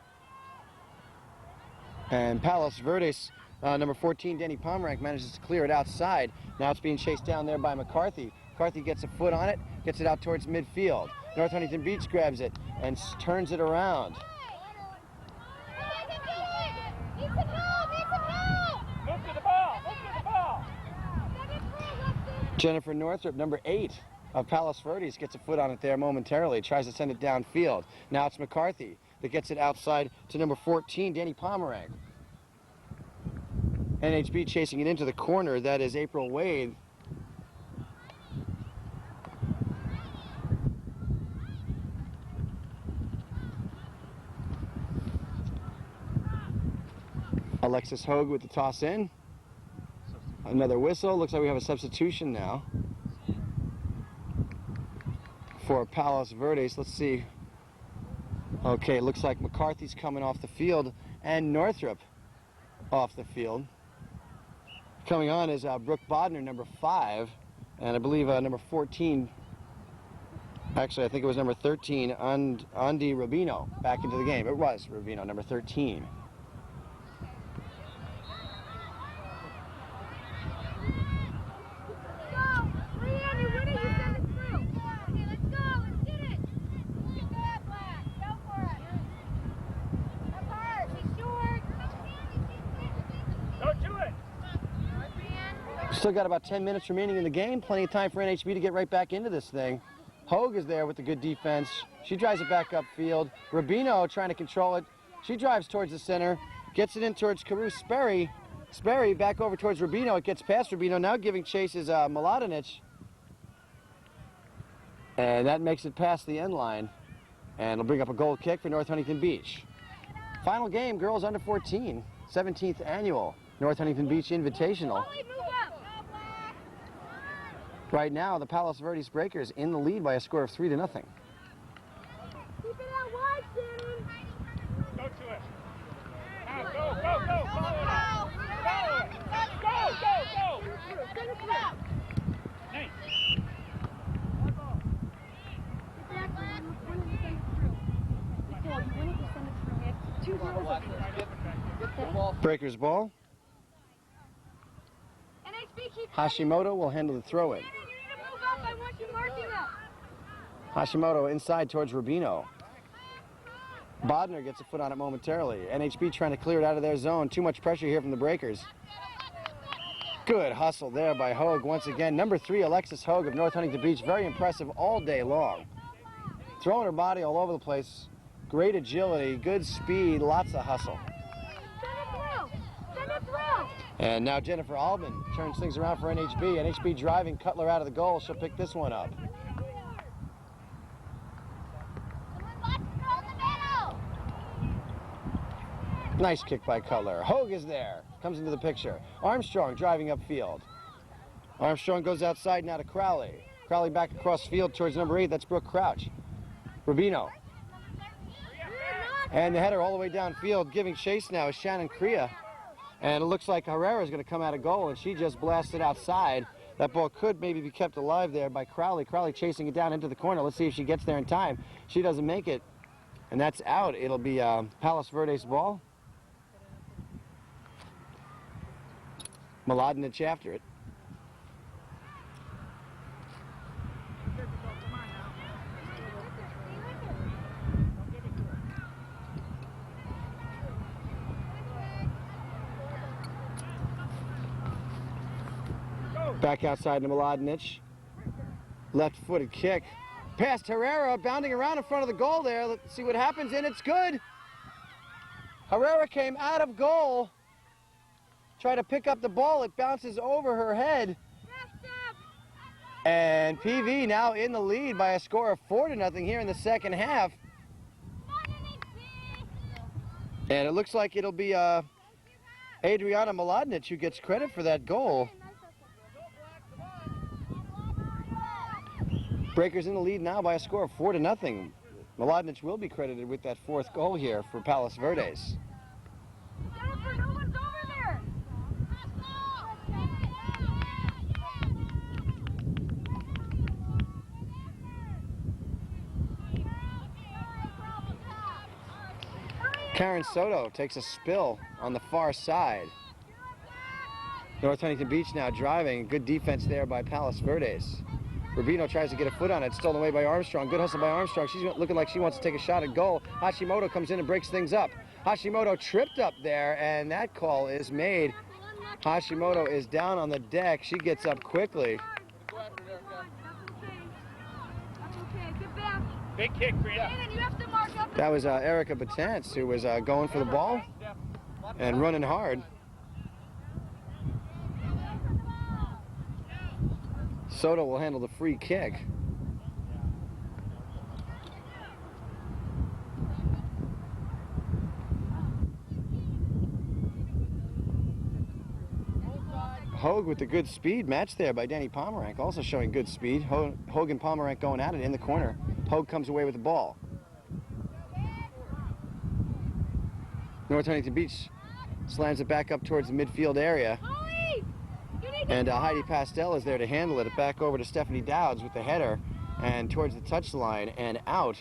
And Palos Verdes, number 14, Denny Pomerank, manages to clear it outside. Now it's being chased down there by McCarthy. McCarthy gets a foot on it, gets it out towards midfield. North Huntington Beach grabs it and turns it around. Jennifer Northrup, number 8 of Palos Verdes, gets a foot on it there momentarily, tries to send it downfield. Now it's McCarthy that gets it outside to number 14, Danny Pomerank. NHB chasing it into the corner. That is April Wade. Alexis Hogue with the toss in. Another whistle. Looks like we have a substitution now for Palos Verdes. Let's see. Okay, looks like McCarthy's coming off the field and Northrup off the field. Coming on is Brooke Bodner, number 5, and I believe number 14. Actually, I think it was number 13, Andy Rubino, back into the game. It was Rubino, number 13. Still got about 10 minutes remaining in the game. Plenty of time for NHB to get right back into this thing. Hogue is there with the good defense. She drives it back upfield. Rubino trying to control it. She drives towards the center. Gets it in towards Carew Sperry. Sperry back over towards Rubino. It gets past Rubino. Now giving chase is Mladenic. And that makes it past the end line. And it'll bring up a goal kick for North Huntington Beach. Final game, girls under 14. 17th annual North Huntington Beach Invitational. Right now, the Palo Verdes Breakers in the lead by a score of 3-0. Keep it out wide, Shannon. Go to it. Now go, go, go. Follow it. Go. Send it through. Nice. Breakers ball. Hashimoto will handle the throw-in. Hashimoto inside towards Rubino. Bodner gets a foot on it momentarily. NHB trying to clear it out of their zone. Too much pressure here from the Breakers. Good hustle there by Hogue once again. Number 3, Alexis Hogue of North Huntington Beach. Very impressive all day long. Throwing her body all over the place. Great agility, good speed, lots of hustle. And now Jennifer Albin turns things around for NHB. NHB driving Cutler out of the goal. She'll pick this one up. Nice kick by Cutler. Hogue is there. Comes into the picture. Armstrong driving upfield. Armstrong goes outside now to Crowley. Crowley back across field towards number 8. That's Brooke Crouch. Rubino. And the header all the way downfield. Giving chase now is Shannon Crea. And it looks like Herrera is going to come out of goal, and she just blasted outside. That ball could maybe be kept alive there by Crowley. Crowley chasing it down into the corner. Let's see if she gets there in time. She doesn't make it, and that's out. It'll be Palos Verdes ball. Mladenic after it. Back outside to Mladenic. Left-footed kick. Past Herrera, bounding around in front of the goal there. Let's see what happens, and it's good. Herrera came out of goal. Tried to pick up the ball. It bounces over her head. And PV now in the lead by a score of 4-0 here in the second half. And it looks like it'll be Adriana Mladenic who gets credit for that goal. Breakers in the lead now by a score of 4-0. Mladenic will be credited with that 4th goal here for Palos Verdes. Jennifer, no one's over there. Karen Soto takes a spill on the far side. North Huntington Beach now driving. Good defense there by Palos Verdes. Rubino tries to get a foot on it, stolen away by Armstrong. Good hustle by Armstrong. She's looking like she wants to take a shot at goal. Hashimoto comes in and breaks things up. Hashimoto tripped up there, and that call is made. Hashimoto is down on the deck. She gets up quickly. That's okay. Get back. Big kick, Rita. Shannon, you have to mark up. That was Erica Batance, who was going for the ball and running hard. Soto will handle the free kick. Hogue with the good speed, matched there by Danny Pomerank, also showing good speed. Hogue and Pomerank going at it in the corner. Hogue comes away with the ball. North Huntington Beach slams it back up towards the midfield area. And Heidi Pastel is there to handle it. Back over to Stephanie Dowds with the header and towards the touchline and out.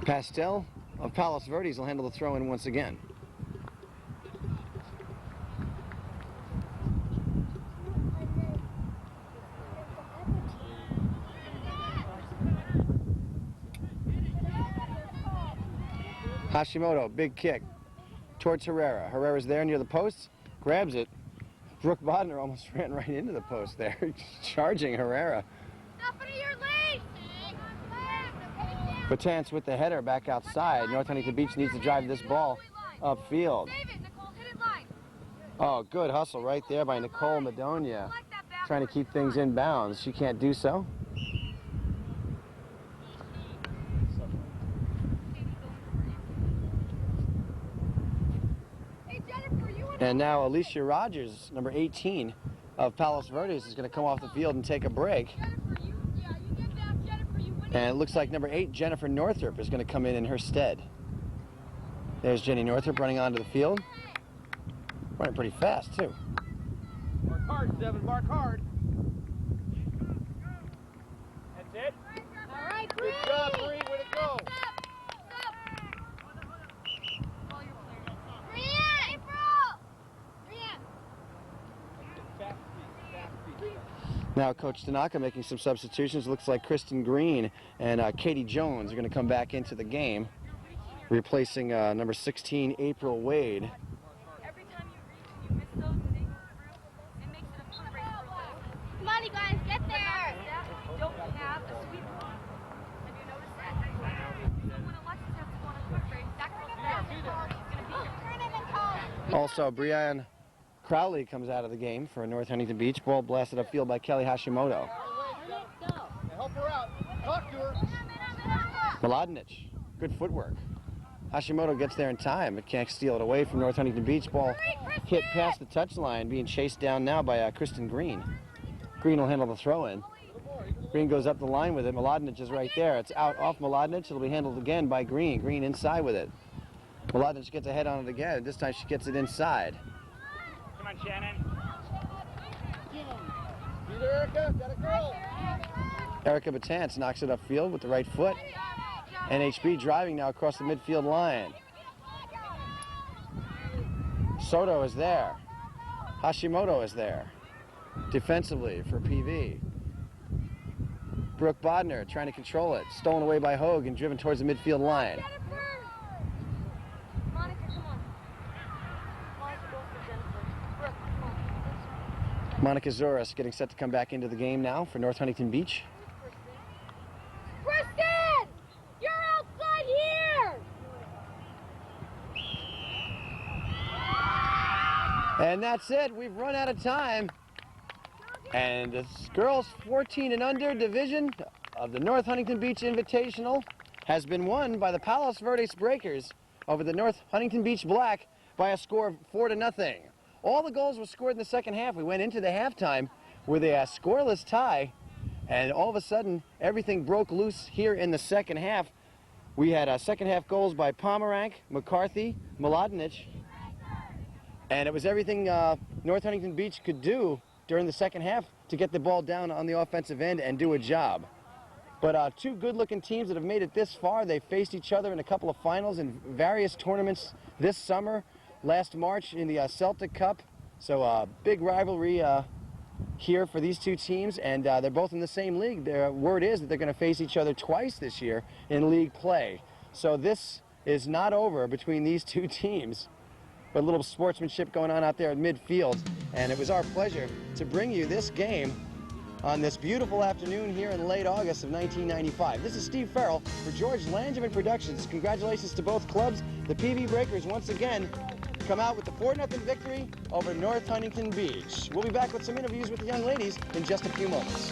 Pastel of Palos Verdes will handle the throw-in once again. Hashimoto, big kick towards Herrera. Herrera's there near the post, grabs it. Brooke Bodner almost ran right into the post there, charging Herrera. Batance with the header back outside. North Huntington Beach needs to drive this ball upfield. Oh, good hustle right there by Nicole Madonia, trying to keep things in bounds. She can't do so. And now Alicia Rogers, number 18 of Palos Verdes, is going to come off the field and take a break. And it looks like number 8, Jennifer Northrup, is going to come in her stead. There's Jenny Northrup running onto the field. Running pretty fast, too. Bark hard, Devin, bark hard. That's it. All right, Good job, Bree. Way to go. Now Coach Tanaka making some substitutions. Looks like Kristen Green and Katie Jones are going to come back into the game, replacing number 16, April Wade. Every time you reach and you miss those and they go through, it makes it a foot race for them. Come on, you guys, get there. You don't have a sweep on. Have you noticed that? So when Alexis has to go on a foot race, that girl's there. He's going to beat her. Also, Brianne Crowley comes out of the game for North Huntington Beach. Ball blasted upfield by Kelly Hashimoto. Help her out. Talk to her. Mladenic, good footwork. Hashimoto gets there in time, but can't steal it away from North Huntington Beach. Ball hit past the touchline, being chased down now by Kristen Green. Green will handle the throw-in. Green goes up the line with it. Mladenic is right there. It's out off Mladenic. It'll be handled again by Green. Green inside with it. Mladenic gets a head on it again. This time she gets it inside. Come on, Shannon. Beat her, Erica. Got a girl. Erica Batance knocks it upfield with the right foot. NHB driving now across the midfield line. Soto is there. Hashimoto is there. Defensively for PV. Brooke Bodner trying to control it. Stolen away by Hogue and driven towards the midfield line. Monica, come on. Monica, go for Jennifer. Brooke, come on. Monica Zoris getting set to come back into the game now for North Huntington Beach. Kristen! You're outside here! And that's it. We've run out of time. And the girls 14 and under division of the North Huntington Beach Invitational has been won by the Palos Verdes Breakers over the North Huntington Beach Black by a score of 4-0. All the goals were scored in the second half. We went into the halftime with a scoreless tie, and all of a sudden everything broke loose here in the second half. We had second half goals by Pomerank, McCarthy, Mladenic, and it was everything North Huntington Beach could do during the second half to get the ball down on the offensive end and do a job. But two good-looking teams that have made it this far. They faced each other in a couple of finals in various tournaments this summer, last March in the Celtic Cup. So big rivalry here for these two teams, and they're both in the same league. Their word is that they're going to face each other twice this year in league play. So this is not over between these two teams. But a little sportsmanship going on out there at midfield, and it was our pleasure to bring you this game on this beautiful afternoon here in late August of 1995. This is Steve Farrell for George Langevin Productions. Congratulations to both clubs. The PV Breakers once again come out with the 4-0 victory over North Huntington Beach. We'll be back with some interviews with the young ladies in just a few moments.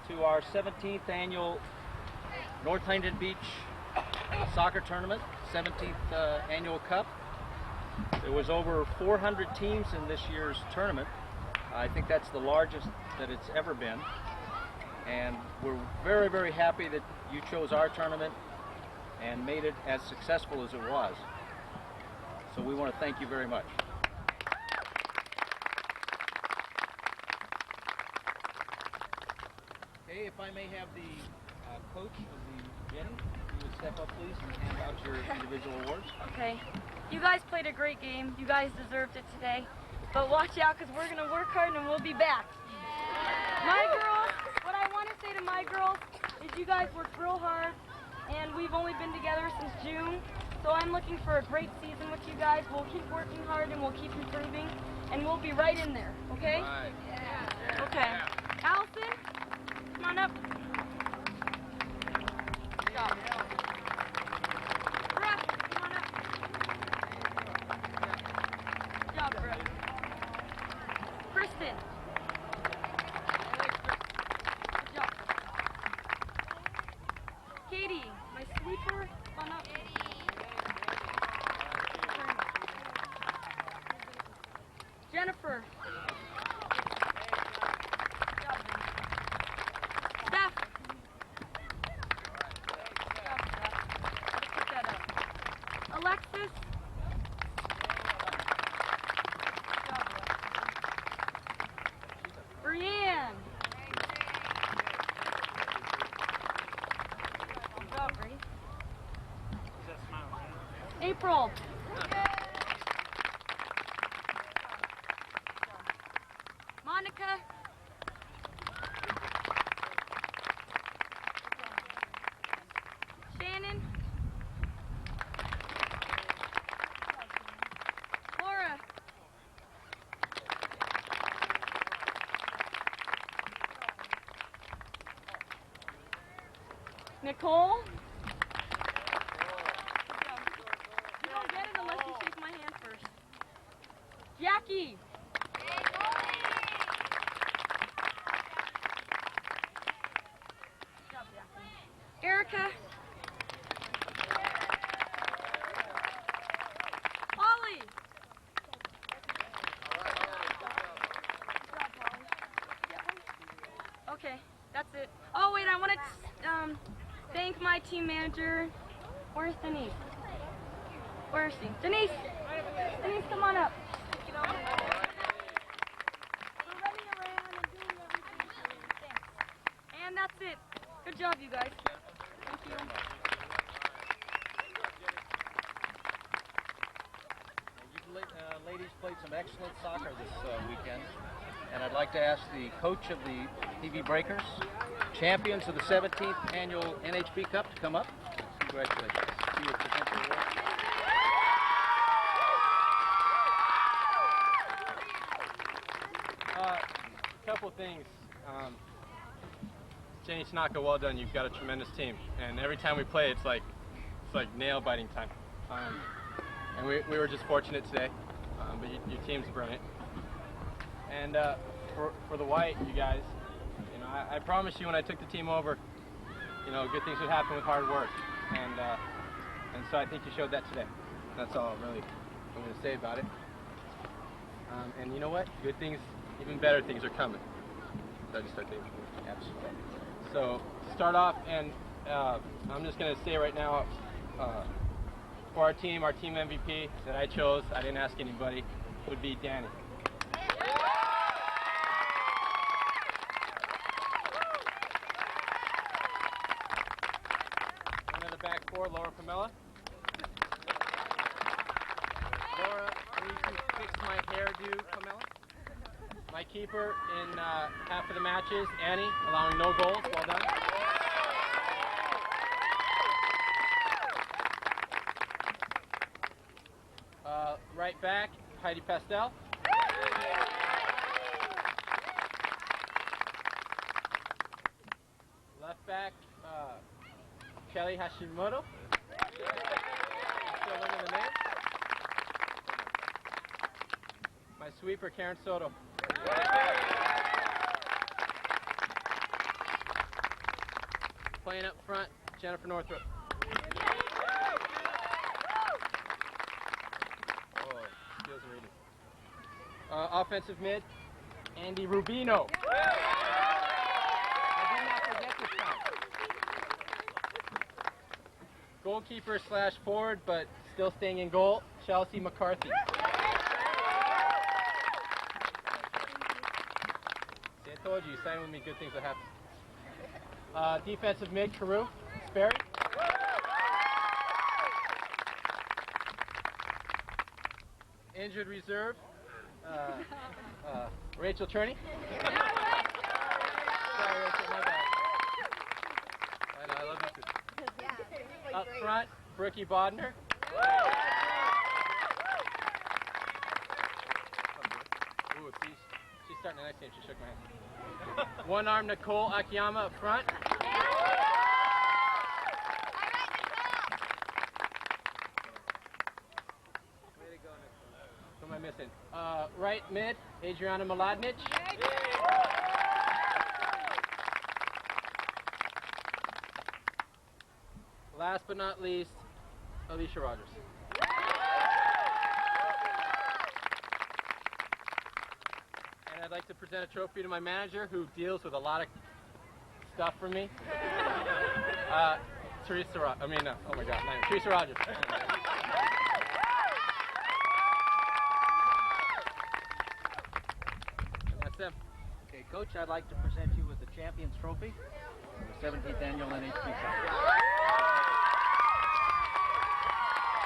to our 17th annual North Huntington Beach Soccer Tournament, 17th annual cup. There was over 400 teams in this year's tournament. I think that's the largest that it's ever been. And we're very, very happy that you chose our tournament and made it as successful as it was. So we want to thank you very much. Okay, if I may have the coach of the Jenny, you would step up please and hand out your individual awards. Okay. You guys played a great game. You guys deserved it today. But watch out, because we're going to work hard and we'll be back. My girls, what I want to say to my girls is you guys worked real hard, and we've only been together since June. So I'm looking for a great season with you guys. We'll keep working hard and we'll keep improving, and we'll be right in there, okay? Right. Yeah. Okay. Allison, come on up. Good job. Brooke, come on up. Good job, Brooke. Kristen. Good job. Katie, my sweeper, come on up. Jennifer. Steph. Pick that up. Alexis. Brianne. Good job, Bree. April. Monica. Shannon. Laura. Nicole. You don't get it unless you shake my hand first. Jackie. Erica. Holly. Okay, that's it. Oh wait, I want to thank my team manager. Where's Denise? Where is she? Denise! Denise, come on up. We're running around and doing everything. Thanks. And that's it. Good job, you guys. Thank you. You ladies played some excellent soccer this weekend. And I'd like to ask the coach of the PV Breakers, champions of the 17th annual NHB Cup, to come up. Congratulations. See you at the award. Couple of things. Jenny Tanaka, well done. You've got a tremendous team, and every time we play, it's like nail-biting time. And we were just fortunate today, but your team's brilliant. And for the white, you guys, you know, I promised you when I took the team over, you know, good things would happen with hard work, and so I think you showed that today. That's all really I'm going to say about it. And you know what? Good things, even better things are coming. So I just start thinking. Absolutely. So start off, and I'm just going to say right now, for our team MVP that I chose, I didn't ask anybody, would be Danny. One of the back four, Laura Pamela. Laura, please fix my hairdo, Pamela. My keeper in half of the matches, Annie, allowing no goals. Well done. Right back, Heidi Pastel. Left back, Kelly Hashimoto. Still learning the name. My sweeper, Karen Soto. playing up front, Jennifer Northrop. Oh, skills and reading. Offensive mid, Andy Rubino. I did not forget this time. Goalkeeper slash forward, but still staying in goal, Chelsea McCarthy. See, I told you, sign with me, good things will happen. Defensive mid, Carew, Sperry. Injured reserve, Rachel Cherney. Sorry, Rachel, my bad. I know, I love you too. Up front, Brookie Bodner. Ooh, she's starting a nice game. She shook my hand. One arm Nicole Akiyama up front. Who am I missing? Right mid, Adriana Mladinic. Last but not least, Alicia Rogers. And I'd like to present a trophy to my manager who deals with a lot of stuff for me. Teresa Rogers. I mean, no. Oh my God. No, Teresa Rogers. And that's them. Okay, Coach, I'd like to present you with the Champions Trophy, the 17th Annual NHP Cup.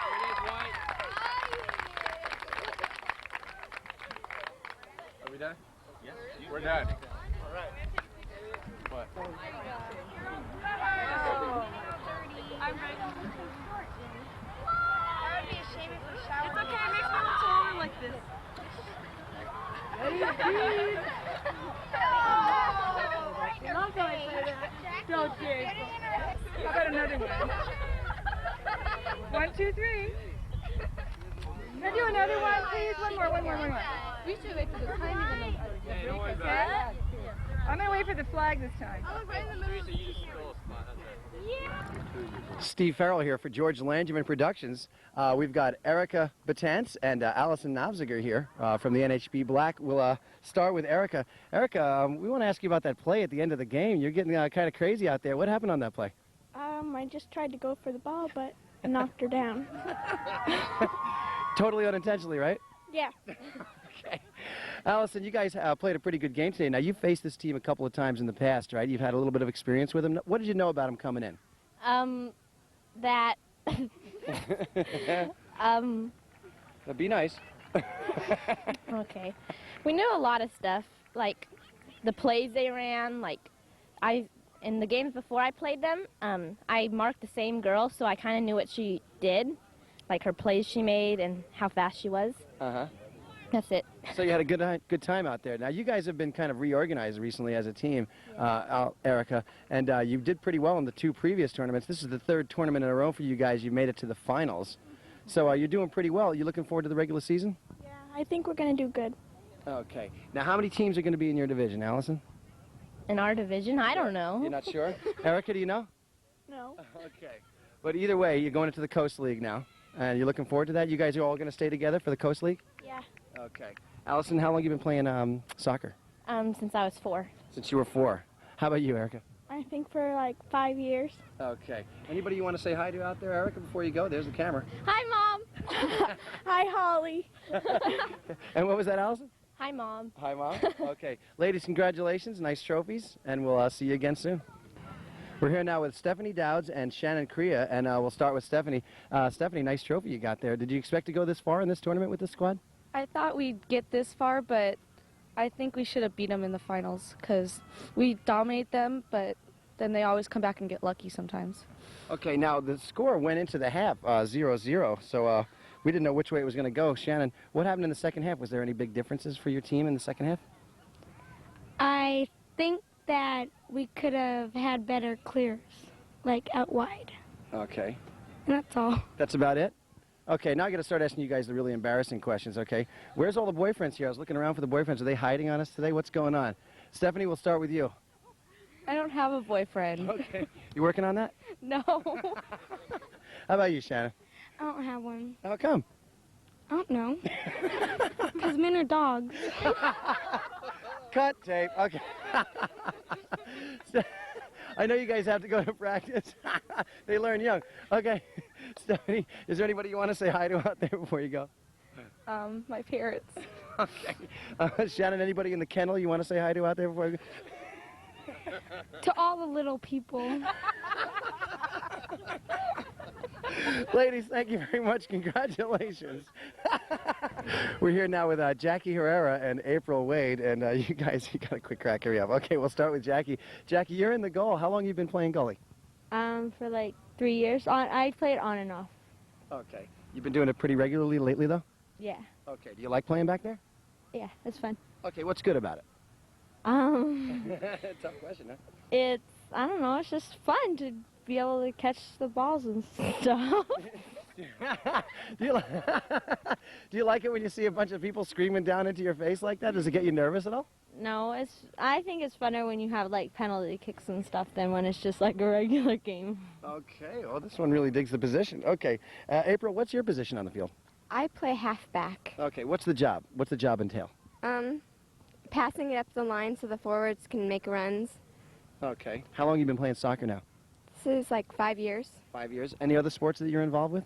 Here it is, White. Are we done? Yes. We're done. All right. What? I'm ready. That would be a shame if we showered. It's okay, it makes me look taller like this. Love how I say that. Don't cheers. How about another one? 1, 2, 3. Now do another one, please. One more. We should wait for the timing of the Hey, don't worry okay? about it. I'm gonna wait for the flag this time. Teresa, you just stole a spot. That's it. Steve Farrell here for George Langerman Productions. We've got Erica Batance and Allison Navziger here from the NHB Black. We'll start with Erica. Erica, we want to ask you about that play at the end of the game. You're getting kind of crazy out there. What happened on that play? I just tried to go for the ball, but I knocked her down. Totally unintentionally, right? Yeah. Okay. Allison, you guys played a pretty good game today. Now, you've faced this team a couple of times in the past, right? You've had a little bit of experience with them. What did you know about them coming in? That. Be nice. Okay. We knew a lot of stuff, like the plays they ran. In the games before I played them, I marked the same girl, so I kind of knew what she did, like her plays she made and how fast she was. Uh-huh. That's it. So you had a good time out there. Now, you guys have been kind of reorganized recently as a team, Erica, and you did pretty well in the 2 previous tournaments. This is the 3rd tournament in a row for you guys. You made it to the finals. So you're doing pretty well. Are you looking forward to the regular season? Yeah, I think we're going to do good. Okay. Now, how many teams are going to be in your division, Allison? In our division, I don't know. You're not sure? Erica, do you know? No. Okay. But either way, you're going into the Coast League now, and you're looking forward to that? You guys are all going to stay together for the Coast League? Yeah. Okay. Allison, how long have you been playing soccer? Since I was 4. Since you were 4. How about you, Erica? I think for like 5 years. Okay. Anybody you want to say hi to out there, Erica, before you go? There's the camera. Hi, Mom. Hi, Holly. And what was that, Allison? Hi, Mom. Hi, Mom. Okay. Ladies, congratulations. Nice trophies, and we'll see you again soon. We're here now with Stephanie Dowds and Shannon Crea, and we'll start with Stephanie. Stephanie, nice trophy you got there. Did you expect to go this far in this tournament with this squad? I thought we'd get this far, but I think we should have beat them in the finals because we dominate them, but then they always come back and get lucky sometimes. Okay, now the score went into the half 0-0, so we didn't know which way it was going to go. Shannon, what happened in the second half? Was there any big differences for your team in the second half? I think that we could have had better clears, like out wide. Okay. And that's all. That's about it? Okay, now I got to start asking you guys the really embarrassing questions, okay? Where's all the boyfriends here? I was looking around for the boyfriends. Are they hiding on us today? What's going on? Stephanie, we'll start with you. I don't have a boyfriend. Okay. You working on that? No. How about you, Shannon? I don't have one. How come? I don't know. Because men are dogs. Cut tape. Okay. So, I know you guys have to go to practice. They learn young. Okay. Stephanie, is there anybody you want to say hi to out there before you go? My parents. Okay. Shannon, anybody in the kennel you want to say hi to out there before you go? To all the little people. Ladies, thank you very much. Congratulations. We're here now with Jackie Herrera and April Wade, and you guys, you got a quick crack. Hurry up. Okay, we'll start with Jackie. Jackie, you're in the goal. How long have you been playing goalie? For like 3 years. I played on and off. Okay. You've been doing it pretty regularly lately, though? Yeah. Okay. Do you like playing back there? Yeah, it's fun. Okay, what's good about it? Tough question, huh? It's, I don't know, it's just fun to be able to catch the balls and stuff. Do you like it when you see a bunch of people screaming down into your face like that? Does it get you nervous at all? No, I think it's funner when you have like penalty kicks and stuff than when it's just like a regular game. Okay, well, this one really digs the position. Okay, April, what's your position on the field? I play halfback. Okay, what's the job? What's the job entail? Passing it up the line so the forwards can make runs. Okay, how long have you been playing soccer now? This is like 5 years. 5 years. Any other sports that you're involved with?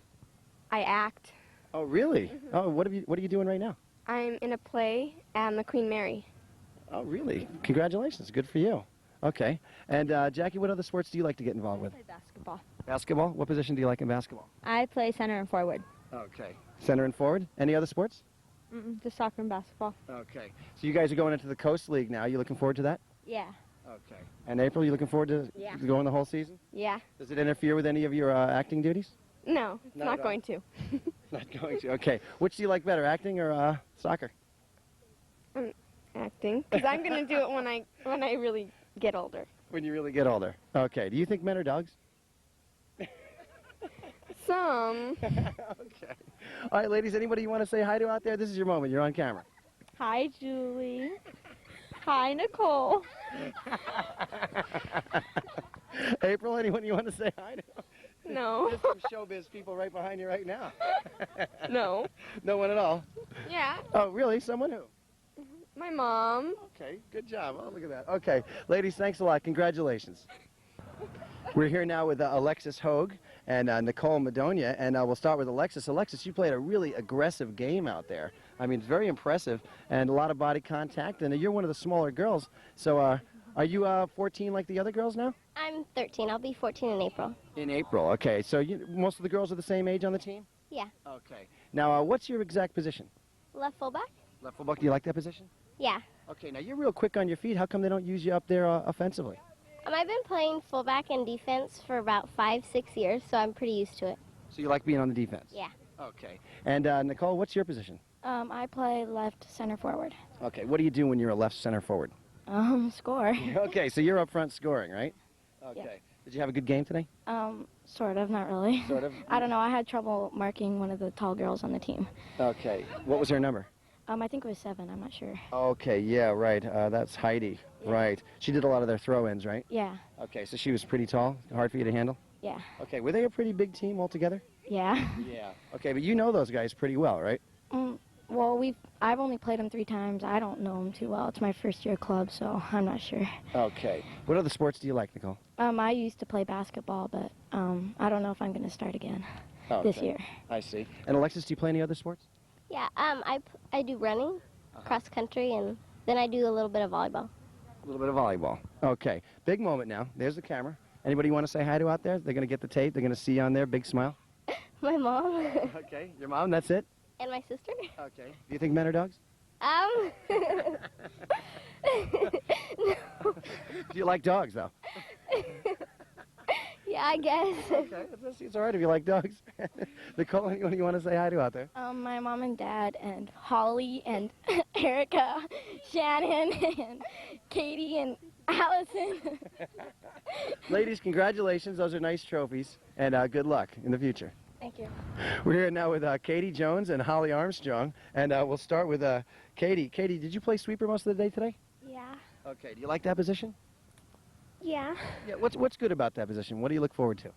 I act. Oh, really? Oh, what are you doing right now? I'm in a play at the Queen Mary. Oh, really? Congratulations. Good for you. Okay. And Jackie, what other sports do you like to get involved with? I play basketball. Basketball? What position do you like in basketball? I play center and forward. Okay. Center and forward? Any other sports? Just soccer and basketball. Okay. So you guys are going into the Coast League now. You looking forward to that? Yeah. Okay. And April, you looking forward to going the whole season? Yeah. Does it interfere with any of your acting duties? No, it's Not not at all. going to. Not going to. Okay. Which do you like better, acting or soccer? Acting. Because I'm going to do it when I really get older. When you really get older. Okay. Do you think men are dogs? Some. Okay. All right, ladies, anybody you want to say hi to out there? This is your moment. You're on camera. Hi, Julie. Hi, Nicole. April, anyone you want to say hi to? No. There's some showbiz people right behind you right now. No. No one at all? Yeah. Oh, really? Someone who? My mom. Okay, good job. Oh, look at that. Okay, ladies, thanks a lot. Congratulations. We're here now with Alexis Hogue and Nicole Madonia, and we'll start with Alexis. Alexis, you played a really aggressive game out there. I mean, it's very impressive, and a lot of body contact, and you're one of the smaller girls. So are you 14 like the other girls now? I'm 13. I'll be 14 in April. In April, okay. So most of the girls are the same age on the team? Yeah. Okay. Now, what's your exact position? Left fullback? Left fullback. Do you like that position? Yeah. Okay, now you're real quick on your feet. How come they don't use you up there offensively? I've been playing fullback and defense for about 5-6 years, so I'm pretty used to it. So you like being on the defense? Yeah. Okay. And Nicole, what's your position? I play left center forward. Okay, what do you do when you're a left center forward? Score. Okay, so you're up front scoring, right? Okay. Yeah. Did you have a good game today? Sort of, not really. Sort of? I don't know, I had trouble marking one of the tall girls on the team. Okay. What was her number? I think it was 7, I'm not sure. Okay, yeah, right. That's Heidi. Yeah. Right. She did a lot of their throw-ins, right? Yeah. Okay, so she was pretty tall, hard for you to handle? Yeah. Okay, were they a pretty big team altogether? Yeah. Yeah. Okay, but you know those guys pretty well, right? Well, I've only played them 3 times. I don't know them too well. It's my first year club, so I'm not sure. Okay. What other sports do you like, Nicole? I used to play basketball, but I don't know if I'm going to start again this year. I see. And Alexis, do you play any other sports? Yeah, I do running, cross country, and then I do a little bit of volleyball. A little bit of volleyball. Okay. Big moment now. There's the camera. Anybody you want to say hi to out there? They're going to get the tape. They're going to see you on there. Big smile. My mom. Okay. Your mom, that's it? And my sister. Okay. Do you think men are dogs? Do you like dogs, though? Yeah, I guess. Okay. It's all right if you like dogs. Nicole, anyone you want to say hi to out there? My mom and dad and Holly and Erica, Shannon and Katie and Allison. Ladies, congratulations. Those are nice trophies. And good luck in the future. Thank you. We're here now with Katie Jones and Holly Armstrong. And we'll start with Katie. Katie, did you play sweeper most of the day today? Yeah. Okay. Do you like that position? Yeah. Yeah. What's good about that position? What do you look forward to?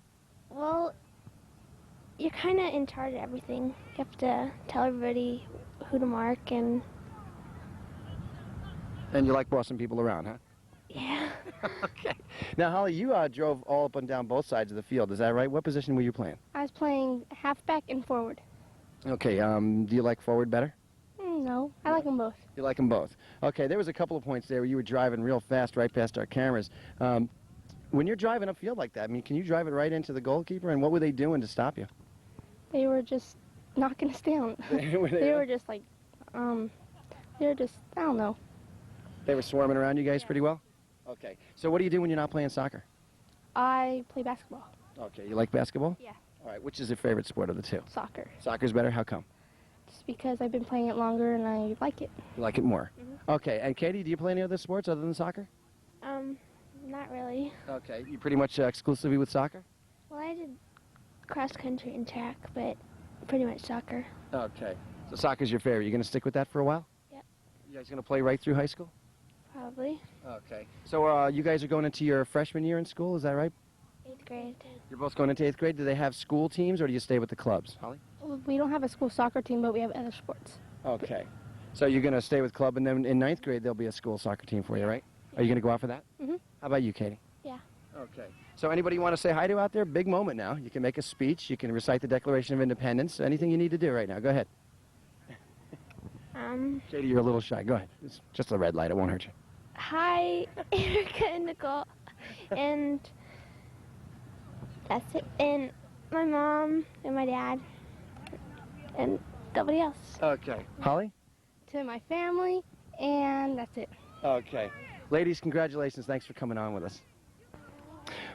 Well, you're kind of in charge of everything. You have to tell everybody who to mark and... And you like bossing people around, huh? Yeah. Okay. Now, Holly, you drove all up and down both sides of the field. Is that right? What position were you playing? I was playing halfback and forward. Okay. Do you like forward better? No, I like them both. You like them both. Okay. There was a couple of points there where you were driving real fast right past our cameras. When you're driving upfield like that, I mean, can you drive it right into the goalkeeper? And what were they doing to stop you? They were just knocking us down. They were just like, they were just, I don't know. They were swarming around you guys pretty well? Okay. So what do you do when you're not playing soccer? I play basketball. Okay. You like basketball? Yeah. All right. Which is your favorite sport of the two? Soccer. Soccer's better? How come? Just because I've been playing it longer and I like it. You like it more? Okay. And Katie, do you play any other sports other than soccer? Not really. Okay. You pretty much exclusively with soccer? Well, I did cross country and track, but pretty much soccer. Okay. So soccer's your favorite. You going to stick with that for a while? Yep. You guys going to play right through high school? Probably. Okay. So you guys are going into your freshman year in school, is that right? 8th grade. You're both going into 8th grade. Do they have school teams or do you stay with the clubs? Holly? Well, we don't have a school soccer team, but we have other sports. Okay. So you're going to stay with club, and then in 9th grade there'll be a school soccer team for you, right? Are you going to go out for that? Mm-hmm. How about you, Katie? Yeah. Okay. So anybody you want to say hi to out there? Big moment now. You can make a speech. You can recite the Declaration of Independence. Anything you need to do right now. Go ahead. Katie, you're a little shy. Go ahead. It's just a red light. It won't hurt you. Hi, Erica and Nicole, and that's it. And my mom and my dad, and nobody else. Okay. Holly? To my family, and that's it. Okay. Ladies, congratulations. Thanks for coming on with us.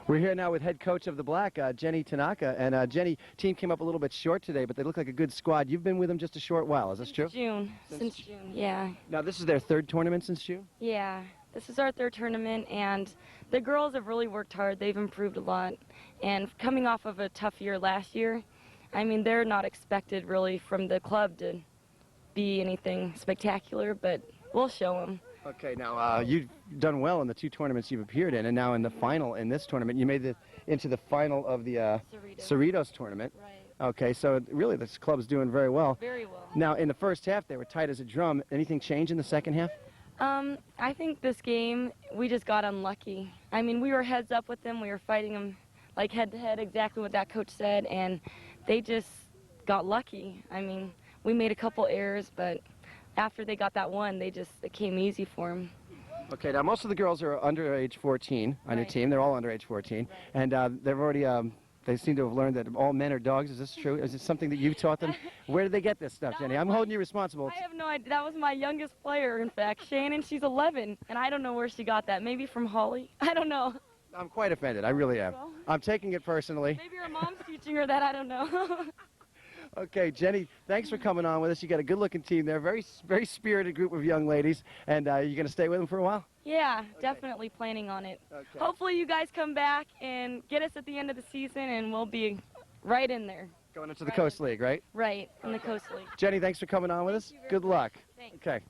We're here now with head coach of the Black, Jenny Tanaka. And Jenny, team came up a little bit short today, but they look like a good squad. You've been with them just a short while. Is this true? Since June, yeah. Now, this is their third tournament since June? Yeah, this is our third tournament, and the girls have really worked hard. They've improved a lot. And coming off of a tough year last year, I mean, they're not expected really from the club to be anything spectacular, but we'll show them. Okay, now you've done well in the two tournaments you've appeared in, and now in the final in this tournament, you made it into the final of the Cerritos tournament. Right. Okay, so really this club's doing very well. Very well. Now, in the first half, they were tight as a drum. Anything change in the second half? I think this game, we just got unlucky. I mean, we were heads up with them. We were fighting them like head to head, exactly what that coach said, and they just got lucky. I mean, we made a couple errors, but after they got that one, it came easy for them. Okay, now most of the girls are under age 14 on your team. They're all under age 14, and they've already, they seem to have learned that all men are dogs. Is this true? Is it something that you've taught them? Where did they get this stuff, Jenny? I'm holding you responsible. I have no idea. That was my youngest player, in fact, Shannon. She's 11, and I don't know where she got that. Maybe from Holly. I don't know. I'm quite offended. I really am. I'm taking it personally. Maybe her mom's teaching her that. I don't know. Okay, Jenny, thanks for coming on with us. You got a good-looking team there, very spirited group of young ladies, and you're going to stay with them for a while? Yeah, definitely planning on it. Okay. Hopefully you guys come back and get us at the end of the season, and we'll be right in there. Going into the Coast League, right? Right, in the Coast League. Jenny, thanks for coming on with us. Good luck. Thanks. Okay.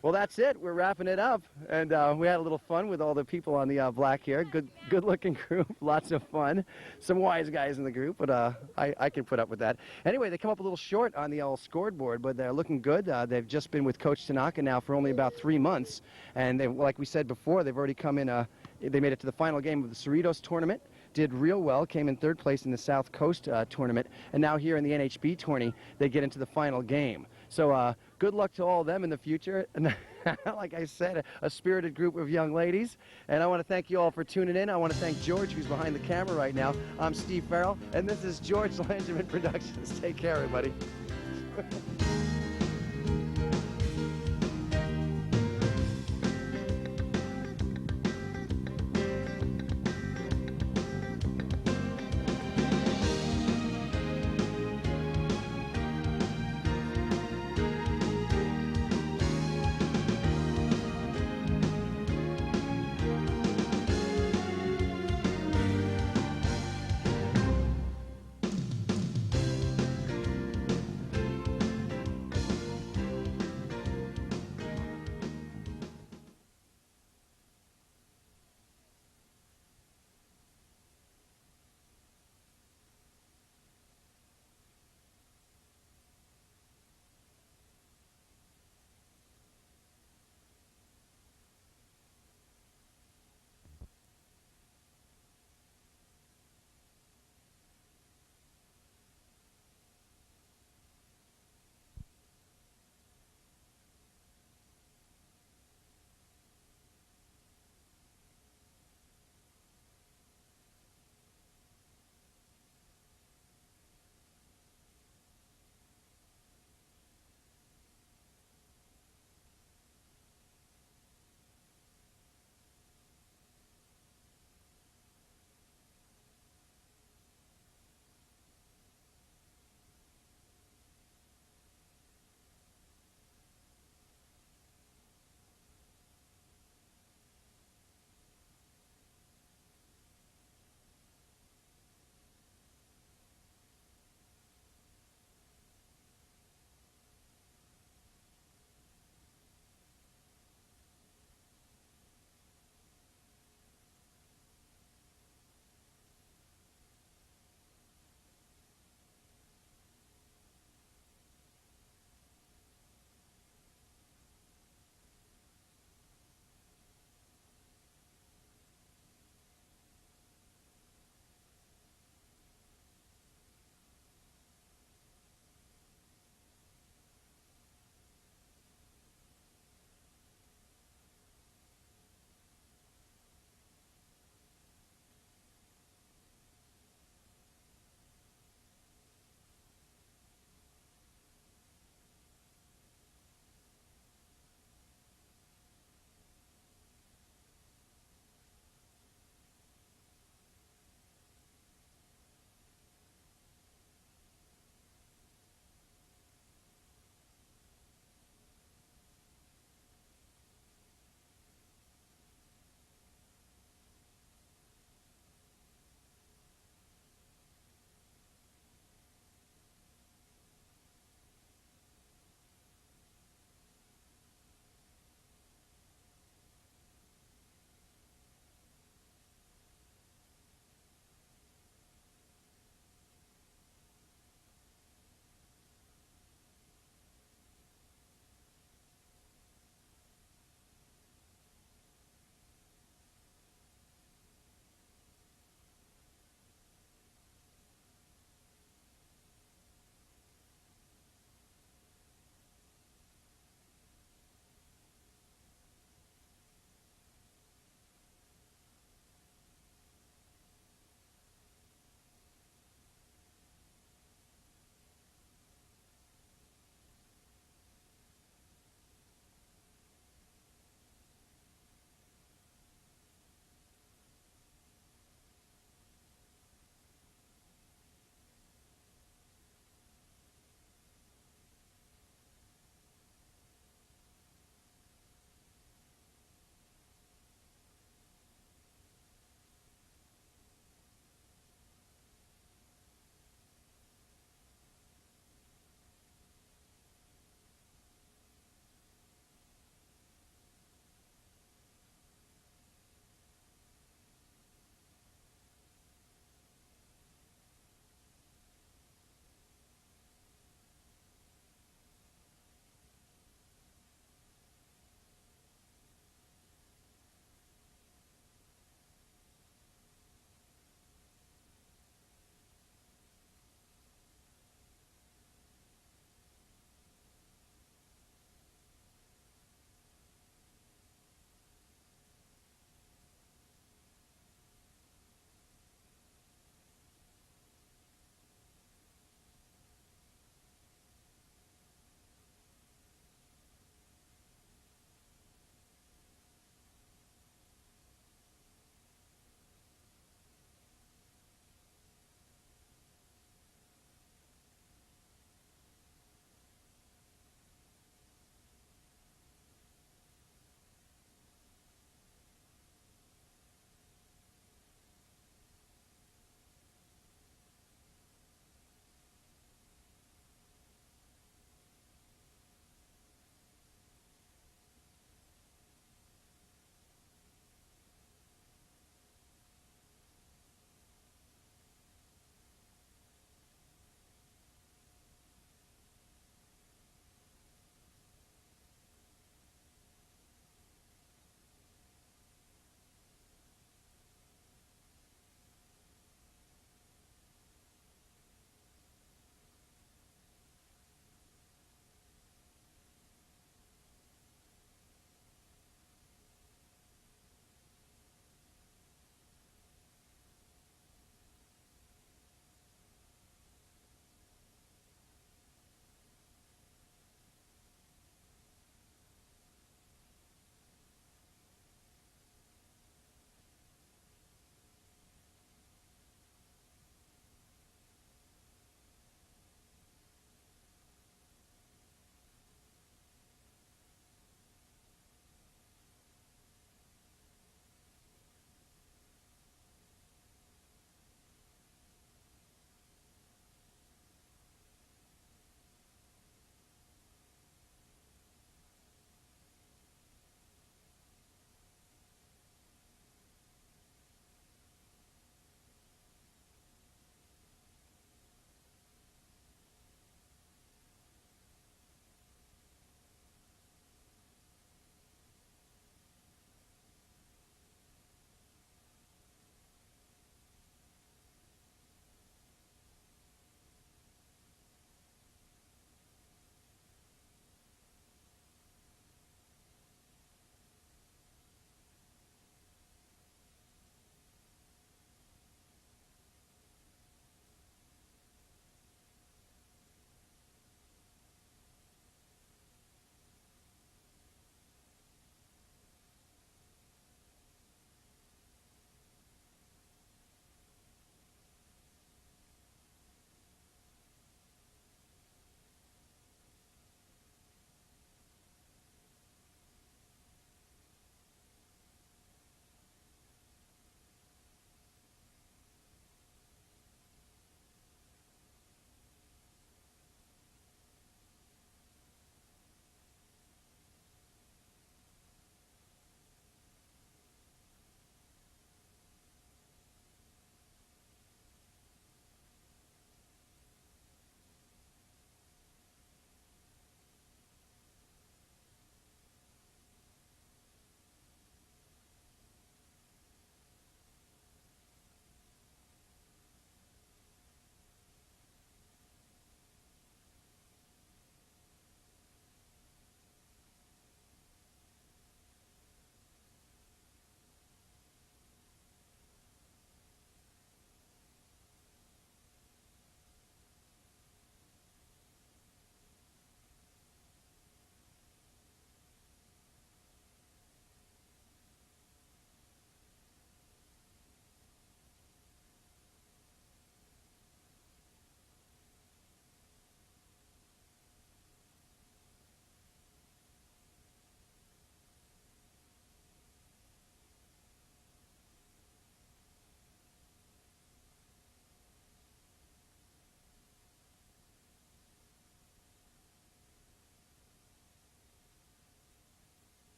Well, that's it. We're wrapping it up, and we had a little fun with all the people on the Black here. Good-looking group, lots of fun. Some wise guys in the group, but I can put up with that. Anyway, they come up a little short on the old scoreboard, but they're looking good. They've just been with Coach Tanaka now for only about 3 months, and like we said before, they've already come in. They made it to the final game of the Cerritos tournament. Did real well, came in 3rd place in the South Coast tournament, and now here in the NHB tourney, they get into the final game. So good luck to all of them in the future. And like I said, a spirited group of young ladies. And I want to thank you all for tuning in. I want to thank George, who's behind the camera right now. I'm Steve Farrell, and this is George Langerman Productions. Take care, everybody.